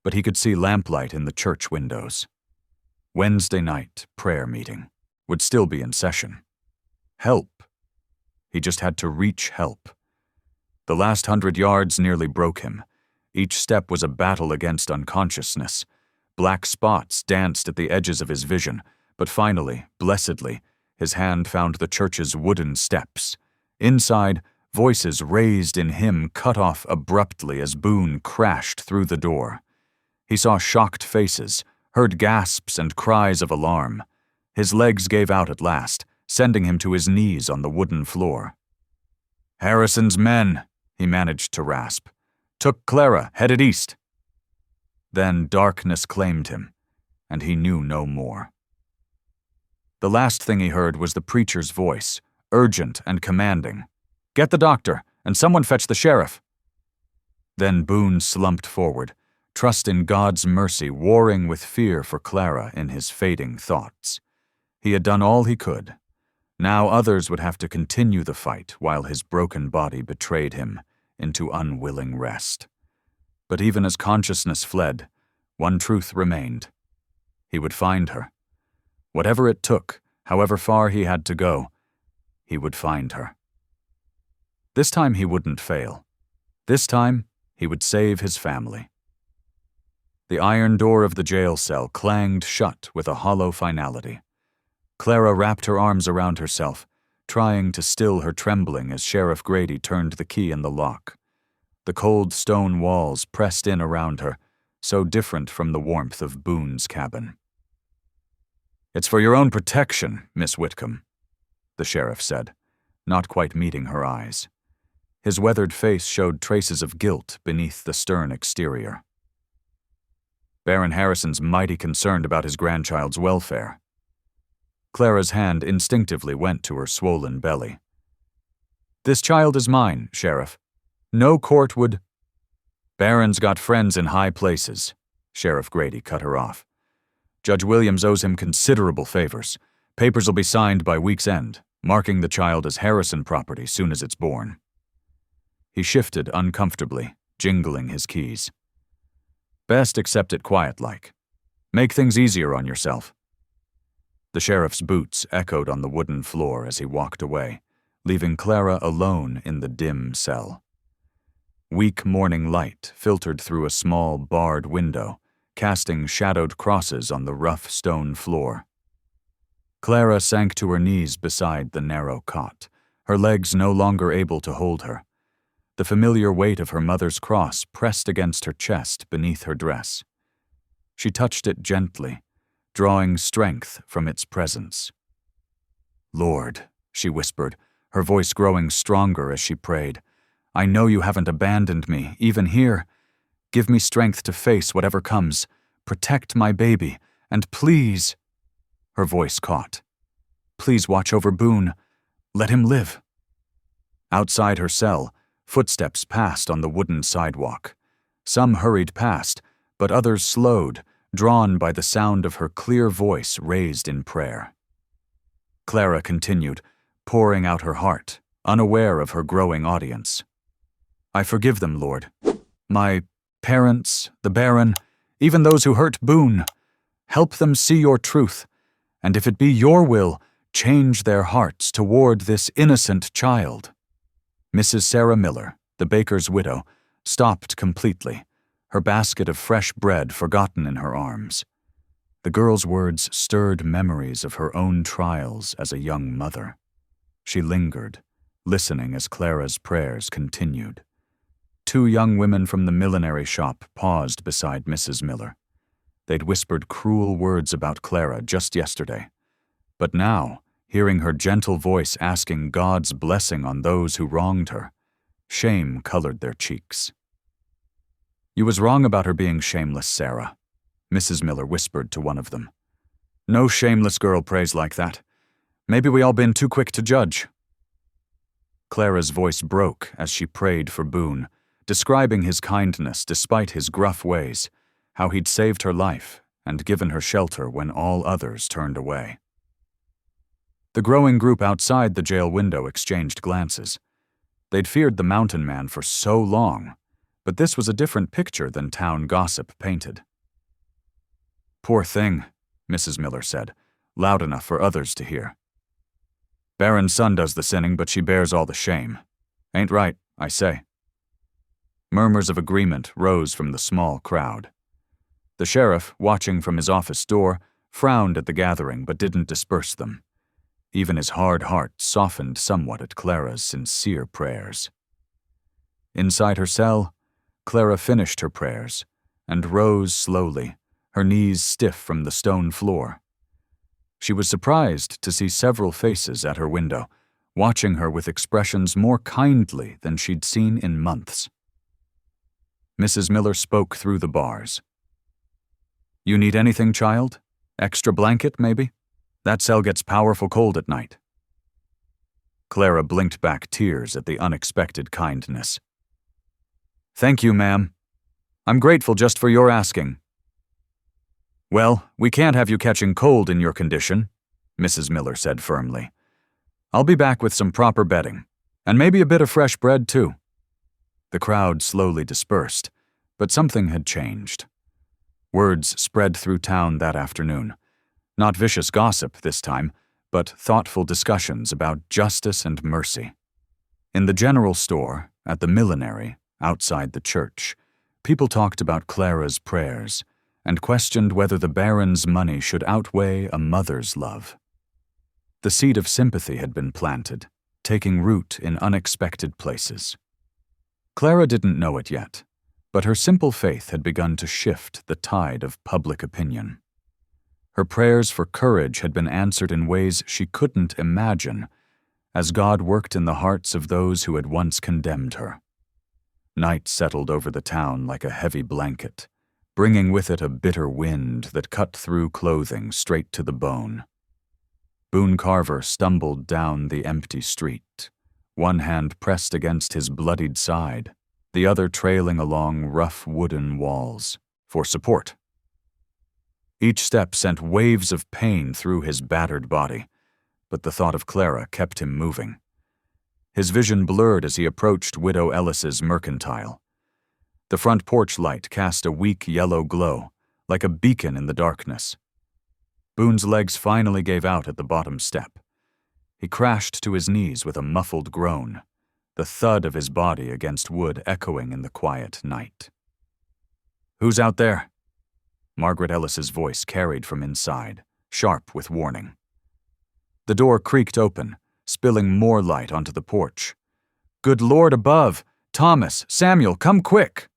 But he could see lamplight in the church windows. Wednesday night prayer meeting would still be in session. Help. He just had to reach help. The last 100 yards nearly broke him. Each step was a battle against unconsciousness. Black spots danced at the edges of his vision, but finally, blessedly, his hand found the church's wooden steps. Inside, voices raised in him cut off abruptly as Boone crashed through the door. He saw shocked faces, heard gasps and cries of alarm. His legs gave out at last, sending him to his knees on the wooden floor. "Harrison's men," he managed to rasp. "Took Clara, headed east." Then darkness claimed him, and he knew no more. The last thing he heard was the preacher's voice, urgent and commanding. "Get the doctor, and someone fetch the sheriff." Then Boone slumped forward, trust in God's mercy warring with fear for Clara in his fading thoughts. He had done all he could. Now others would have to continue the fight while his broken body betrayed him into unwilling rest. But even as consciousness fled, one truth remained. He would find her. Whatever it took, however far he had to go, he would find her. This time he wouldn't fail. This time he would save his family. The iron door of the jail cell clanged shut with a hollow finality. Clara wrapped her arms around herself, trying to still her trembling as Sheriff Grady turned the key in the lock. The cold stone walls pressed in around her, so different from the warmth of Boone's cabin. "It's for your own protection, Miss Whitcomb," the sheriff said, not quite meeting her eyes. His weathered face showed traces of guilt beneath the stern exterior. "Baron Harrison's mighty concerned about his grandchild's welfare." Clara's hand instinctively went to her swollen belly. "This child is mine, Sheriff. No court would—" "Baron's got friends in high places," Sheriff Grady cut her off. "Judge Williams owes him considerable favors. Papers will be signed by week's end, marking the child as Harrison property soon as it's born." He shifted uncomfortably, jingling his keys. "Best accept it quiet-like. Make things easier on yourself." The sheriff's boots echoed on the wooden floor as he walked away, leaving Clara alone in the dim cell. Weak morning light filtered through a small, barred window, casting shadowed crosses on the rough stone floor. Clara sank to her knees beside the narrow cot, her legs no longer able to hold her. The familiar weight of her mother's cross pressed against her chest beneath her dress. She touched it gently, drawing strength from its presence. "Lord," she whispered, her voice growing stronger as she prayed. "I know you haven't abandoned me, even here. Give me strength to face whatever comes. Protect my baby, and please—" Her voice caught. "Please watch over Boone. Let him live." Outside her cell, footsteps passed on the wooden sidewalk. Some hurried past, but others slowed, drawn by the sound of her clear voice raised in prayer. Clara continued, pouring out her heart, unaware of her growing audience. "I forgive them, Lord. My parents, the Baron, even those who hurt Boone. Help them see your truth, and if it be your will, change their hearts toward this innocent child." Mrs. Sarah Miller, the baker's widow, stopped completely, her basket of fresh bread forgotten in her arms. The girl's words stirred memories of her own trials as a young mother. She lingered, listening as Clara's prayers continued. Two young women from the millinery shop paused beside Mrs. Miller. They'd whispered cruel words about Clara just yesterday. But now, hearing her gentle voice asking God's blessing on those who wronged her, shame colored their cheeks. "You was wrong about her being shameless, Sarah," Mrs. Miller whispered to one of them. "No shameless girl prays like that. Maybe we all been too quick to judge." Clara's voice broke as she prayed for Boone, describing his kindness despite his gruff ways, how he'd saved her life and given her shelter when all others turned away. The growing group outside the jail window exchanged glances. They'd feared the mountain man for so long, but this was a different picture than town gossip painted. "Poor thing," Mrs. Miller said, loud enough for others to hear. "Baron's son does the sinning, but she bears all the shame. Ain't right, I say." Murmurs of agreement rose from the small crowd. The sheriff, watching from his office door, frowned at the gathering but didn't disperse them. Even his hard heart softened somewhat at Clara's sincere prayers. Inside her cell, Clara finished her prayers and rose slowly, her knees stiff from the stone floor. She was surprised to see several faces at her window, watching her with expressions more kindly than she'd seen in months. Mrs. Miller spoke through the bars. "You need anything, child? Extra blanket, maybe? That cell gets powerful cold at night." Clara blinked back tears at the unexpected kindness. "Thank you, ma'am. I'm grateful just for your asking." "Well, we can't have you catching cold in your condition," Mrs. Miller said firmly. "I'll be back with some proper bedding, and maybe a bit of fresh bread, too." The crowd slowly dispersed, but something had changed. Words spread through town that afternoon. Not vicious gossip this time, but thoughtful discussions about justice and mercy. In the general store, at the millinery, outside the church, people talked about Clara's prayers and questioned whether the Baron's money should outweigh a mother's love. The seed of sympathy had been planted, taking root in unexpected places. Clara didn't know it yet, but her simple faith had begun to shift the tide of public opinion. Her prayers for courage had been answered in ways she couldn't imagine, as God worked in the hearts of those who had once condemned her. Night settled over the town like a heavy blanket, bringing with it a bitter wind that cut through clothing straight to the bone. Boone Carver stumbled down the empty street, one hand pressed against his bloodied side, the other trailing along rough wooden walls, for support. Each step sent waves of pain through his battered body, but the thought of Clara kept him moving. His vision blurred as he approached Widow Ellis's mercantile. The front porch light cast a weak yellow glow, like a beacon in the darkness. Boone's legs finally gave out at the bottom step. He crashed to his knees with a muffled groan, the thud of his body against wood echoing in the quiet night. "Who's out there?" Margaret Ellis's voice carried from inside, sharp with warning. The door creaked open, spilling more light onto the porch. "Good Lord above! Thomas, Samuel, come quick!"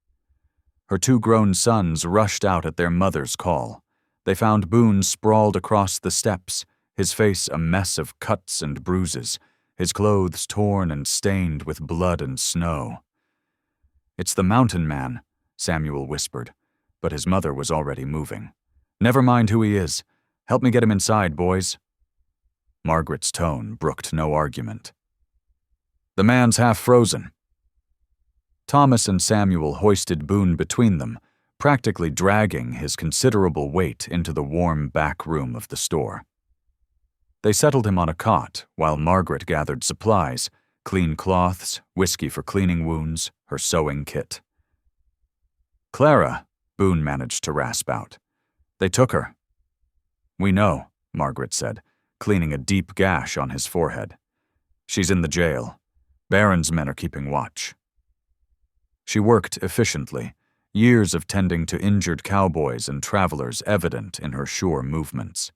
Her two grown sons rushed out at their mother's call. They found Boone sprawled across the steps, his face a mess of cuts and bruises, his clothes torn and stained with blood and snow. "It's the mountain man," Samuel whispered, but his mother was already moving. "Never mind who he is. Help me get him inside, boys." Margaret's tone brooked no argument. "The man's half frozen." Thomas and Samuel hoisted Boone between them, practically dragging his considerable weight into the warm back room of the store. They settled him on a cot while Margaret gathered supplies, clean cloths, whiskey for cleaning wounds, her sewing kit. "Clara," Boone managed to rasp out. "They took her." "We know," Margaret said, cleaning a deep gash on his forehead. "She's in the jail. Barron's men are keeping watch." She worked efficiently, years of tending to injured cowboys and travelers evident in her sure movements.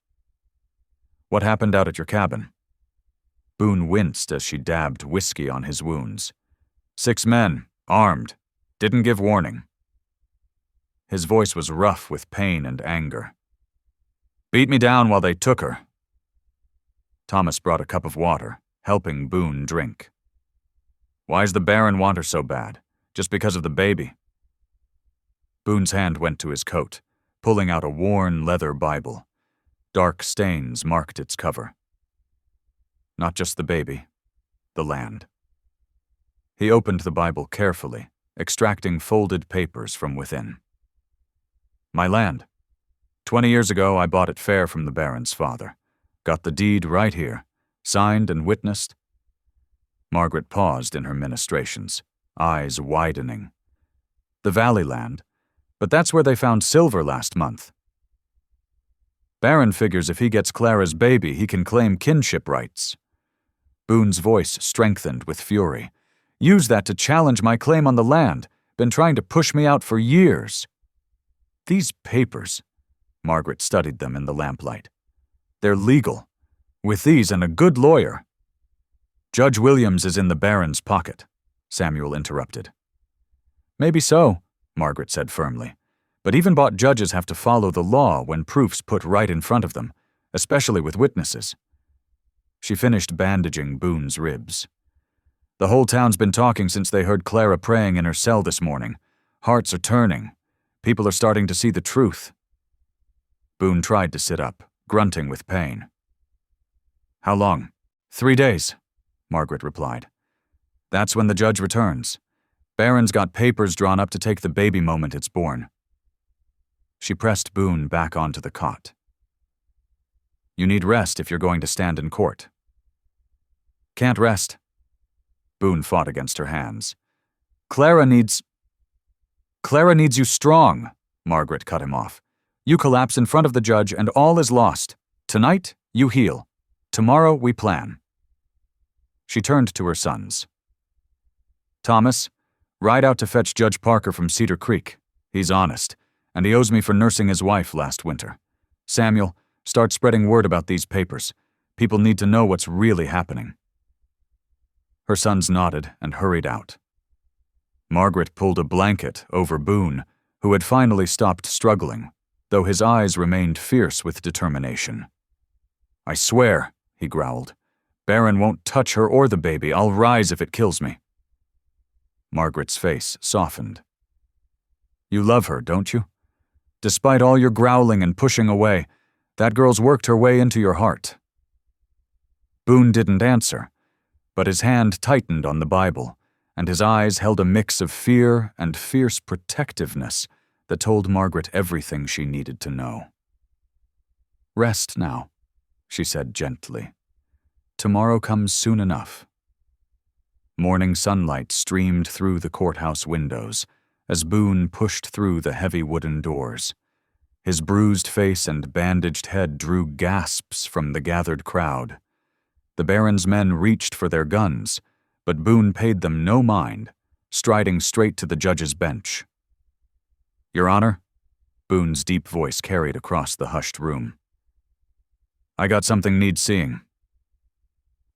"What happened out at your cabin?" Boone winced as she dabbed whiskey on his wounds. 6 men, armed. Didn't give warning." His voice was rough with pain and anger. "Beat me down while they took her." Thomas brought a cup of water, helping Boone drink. "Why's the Baron want her so bad? Just because of the baby?" Boone's hand went to his coat, pulling out a worn leather Bible. Dark stains marked its cover. "Not just the baby, the land." He opened the Bible carefully, extracting folded papers from within. "My land. 20 years ago, I bought it fair from the Baron's father. Got the deed right here, signed and witnessed." Margaret paused in her ministrations, eyes widening. "The Valley land, but that's where they found silver last month." "Baron figures if he gets Clara's baby, he can claim kinship rights." Boone's voice strengthened with fury. "Use that to challenge my claim on the land. Been trying to push me out for years." "These papers," Margaret studied them in the lamplight. "They're legal. With these and a good lawyer." "Judge Williams is in the Baron's pocket," Samuel interrupted. "Maybe so," Margaret said firmly. "But even bought judges have to follow the law when proof's put right in front of them, especially with witnesses." She finished bandaging Boone's ribs. "The whole town's been talking since they heard Clara praying in her cell this morning. Hearts are turning. People are starting to see the truth." Boone tried to sit up, grunting with pain. "How long?" 3 days, Margaret replied. "That's when the judge returns. Baron's got papers drawn up to take the baby moment it's born." She pressed Boone back onto the cot. "You need rest if you're going to stand in court." "Can't rest." Boone fought against her hands. Clara needs you strong," Margaret cut him off. "You collapse in front of the judge and all is lost. Tonight, you heal. Tomorrow, we plan." She turned to her sons. "Thomas, ride out to fetch Judge Parker from Cedar Creek. He's honest, and he owes me for nursing his wife last winter. Samuel, start spreading word about these papers. People need to know what's really happening." Her sons nodded and hurried out. Margaret pulled a blanket over Boone, who had finally stopped struggling, though his eyes remained fierce with determination. "I swear," he growled, "Baron won't touch her or the baby. I'll rise if it kills me." Margaret's face softened. "You love her, don't you? Despite all your growling and pushing away, that girl's worked her way into your heart." Boone didn't answer, but his hand tightened on the Bible, and his eyes held a mix of fear and fierce protectiveness that told Margaret everything she needed to know. "Rest now," she said gently. "Tomorrow comes soon enough." Morning sunlight streamed through the courthouse windows as Boone pushed through the heavy wooden doors. His bruised face and bandaged head drew gasps from the gathered crowd. The Baron's men reached for their guns, but Boone paid them no mind, striding straight to the judge's bench. "Your Honor," Boone's deep voice carried across the hushed room. "I got something needs seeing."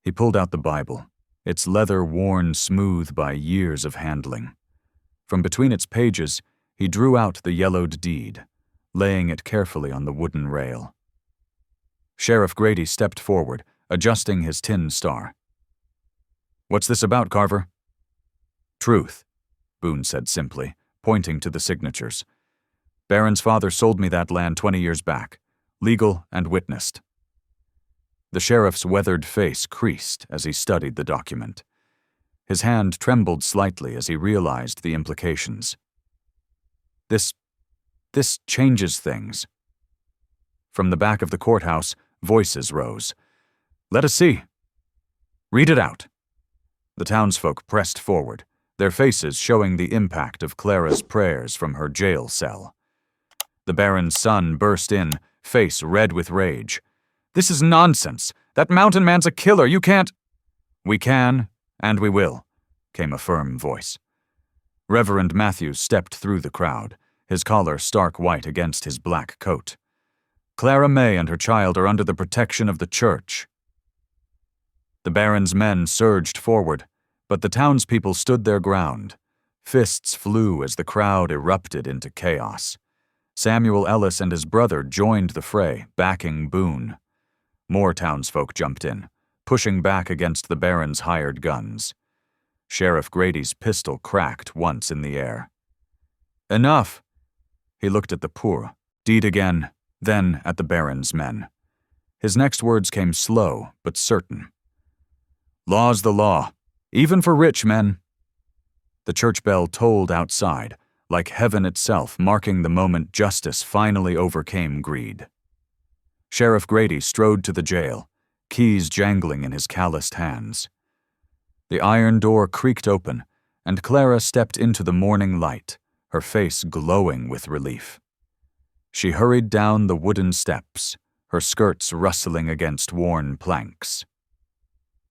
He pulled out the Bible, its leather worn smooth by years of handling. From between its pages, he drew out the yellowed deed, laying it carefully on the wooden rail. Sheriff Grady stepped forward, adjusting his tin star. What's this about, Carver? Truth, Boone said simply, pointing to the signatures. Barron's father sold me that land 20 years back, legal and witnessed. The sheriff's weathered face creased as he studied the document. His hand trembled slightly as he realized the implications. This changes things. From the back of the courthouse, voices rose. Let us see. Read it out. The townsfolk pressed forward, their faces showing the impact of Clara's prayers from her jail cell. The Baron's son burst in, face red with rage. This is nonsense. That mountain man's a killer. You can't. We can, and we will, came a firm voice. Reverend Matthews stepped through the crowd, his collar stark white against his black coat. Clara May and her child are under the protection of the church. The Baron's men surged forward, but the townspeople stood their ground. Fists flew as the crowd erupted into chaos. Samuel Ellis and his brother joined the fray, backing Boone. More townsfolk jumped in, pushing back against the Baron's hired guns. Sheriff Grady's pistol cracked once in the air. Enough! He looked at the poor, deed again, then at the Baron's men. His next words came slow but certain. Law's the law, even for rich men. The church bell tolled outside, like heaven itself marking the moment justice finally overcame greed. Sheriff Grady strode to the jail, keys jangling in his calloused hands. The iron door creaked open, and Clara stepped into the morning light, her face glowing with relief. She hurried down the wooden steps, her skirts rustling against worn planks.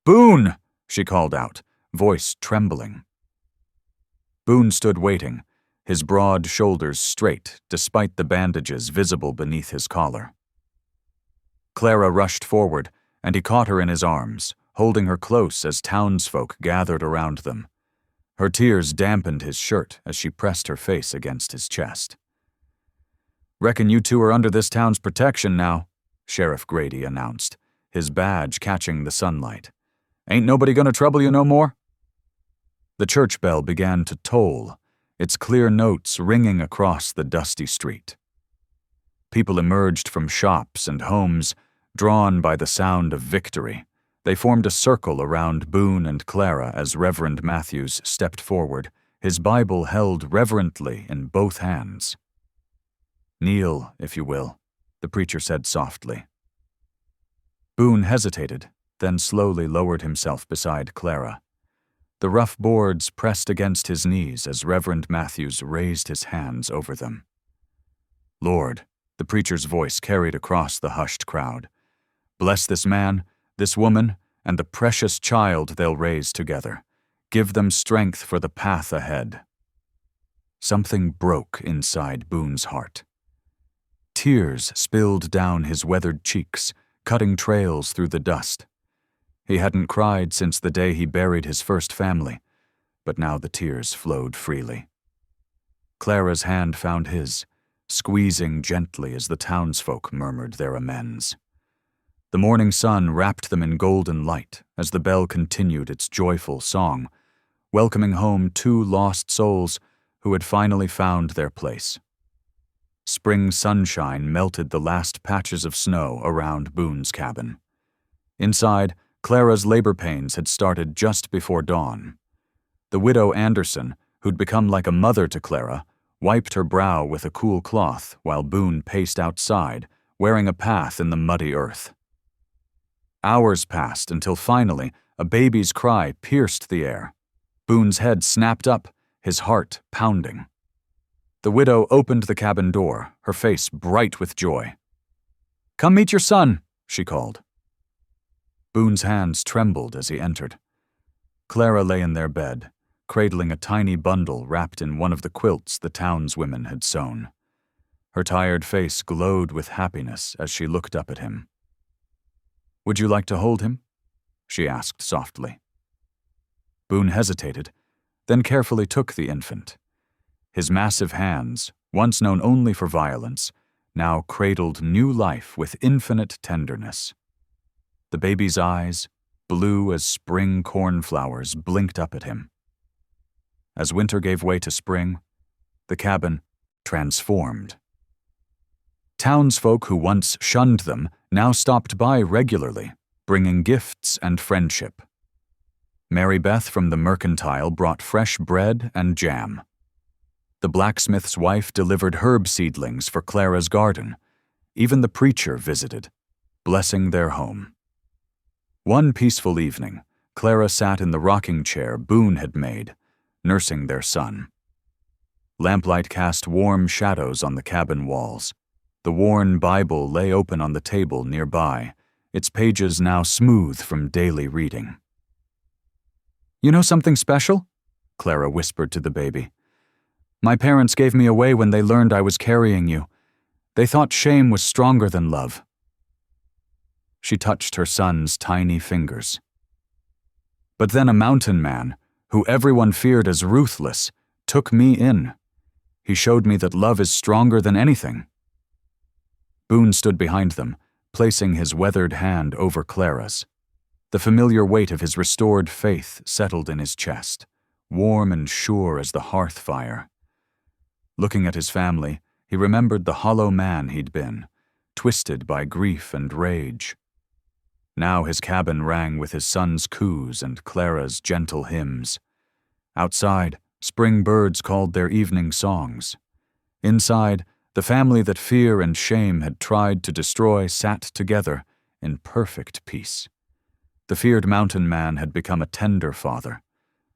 Boone! She called out, voice trembling. Boone stood waiting, his broad shoulders straight despite the bandages visible beneath his collar. Clara rushed forward, and he caught her in his arms, holding her close as townsfolk gathered around them. Her tears dampened his shirt as she pressed her face against his chest. Reckon you two are under this town's protection now, Sheriff Grady announced, his badge catching the sunlight. Ain't nobody gonna trouble you no more? The church bell began to toll, its clear notes ringing across the dusty street. People emerged from shops and homes, drawn by the sound of victory. They formed a circle around Boone and Clara as Reverend Matthews stepped forward, his Bible held reverently in both hands. Kneel, if you will, the preacher said softly. Boone hesitated, then slowly lowered himself beside Clara. The rough boards pressed against his knees as Reverend Matthews raised his hands over them. Lord, the preacher's voice carried across the hushed crowd. Bless this man, this woman, and the precious child they'll raise together. Give them strength for the path ahead. Something broke inside Boone's heart. Tears spilled down his weathered cheeks, cutting trails through the dust. He hadn't cried since the day he buried his first family, but now the tears flowed freely. Clara's hand found his, squeezing gently as the townsfolk murmured their amends. The morning sun wrapped them in golden light as the bell continued its joyful song, welcoming home two lost souls who had finally found their place. Spring sunshine melted the last patches of snow around Boone's cabin. Inside, Clara's labor pains had started just before dawn. The widow Anderson, who'd become like a mother to Clara, wiped her brow with a cool cloth while Boone paced outside, wearing a path in the muddy earth. Hours passed until finally a baby's cry pierced the air. Boone's head snapped up, his heart pounding. The widow opened the cabin door, her face bright with joy. "Come meet your son," she called. Boone's hands trembled as he entered. Clara lay in their bed, cradling a tiny bundle wrapped in one of the quilts the townswomen had sewn. Her tired face glowed with happiness as she looked up at him. "Would you like to hold him?" she asked softly. Boone hesitated, then carefully took the infant. His massive hands, once known only for violence, now cradled new life with infinite tenderness. The baby's eyes, blue as spring cornflowers, blinked up at him. As winter gave way to spring, the cabin transformed. Townsfolk who once shunned them now stopped by regularly, bringing gifts and friendship. Mary Beth from the mercantile brought fresh bread and jam. The blacksmith's wife delivered herb seedlings for Clara's garden. Even the preacher visited, blessing their home. One peaceful evening, Clara sat in the rocking chair Boone had made, nursing their son. Lamplight cast warm shadows on the cabin walls. The worn Bible lay open on the table nearby, its pages now smooth from daily reading. "You know something special?" Clara whispered to the baby. "My parents gave me away when they learned I was carrying you. They thought shame was stronger than love." She touched her son's tiny fingers. "But then a mountain man, who everyone feared as Ruthless, took me in. He showed me that love is stronger than anything." Boone stood behind them, placing his weathered hand over Clara's. The familiar weight of his restored faith settled in his chest, warm and sure as the hearth fire. Looking at his family, he remembered the hollow man he'd been, twisted by grief and rage. Now his cabin rang with his son's coos and Clara's gentle hymns. Outside, spring birds called their evening songs. Inside, the family that fear and shame had tried to destroy sat together in perfect peace. The feared mountain man had become a tender father,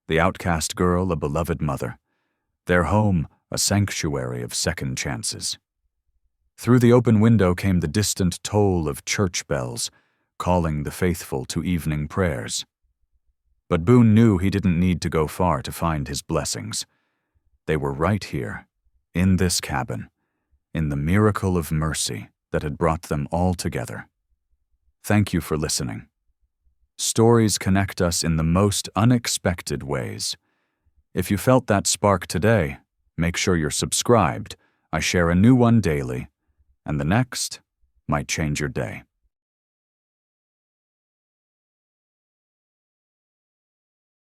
the outcast girl a beloved mother, their home a sanctuary of second chances. Through the open window came the distant toll of church bells, calling the faithful to evening prayers. But Boone knew he didn't need to go far to find his blessings. They were right here, in this cabin, in the miracle of mercy that had brought them all together. Thank you for listening. Stories connect us in the most unexpected ways. If you felt that spark today, make sure you're subscribed. I share a new one daily, and the next might change your day.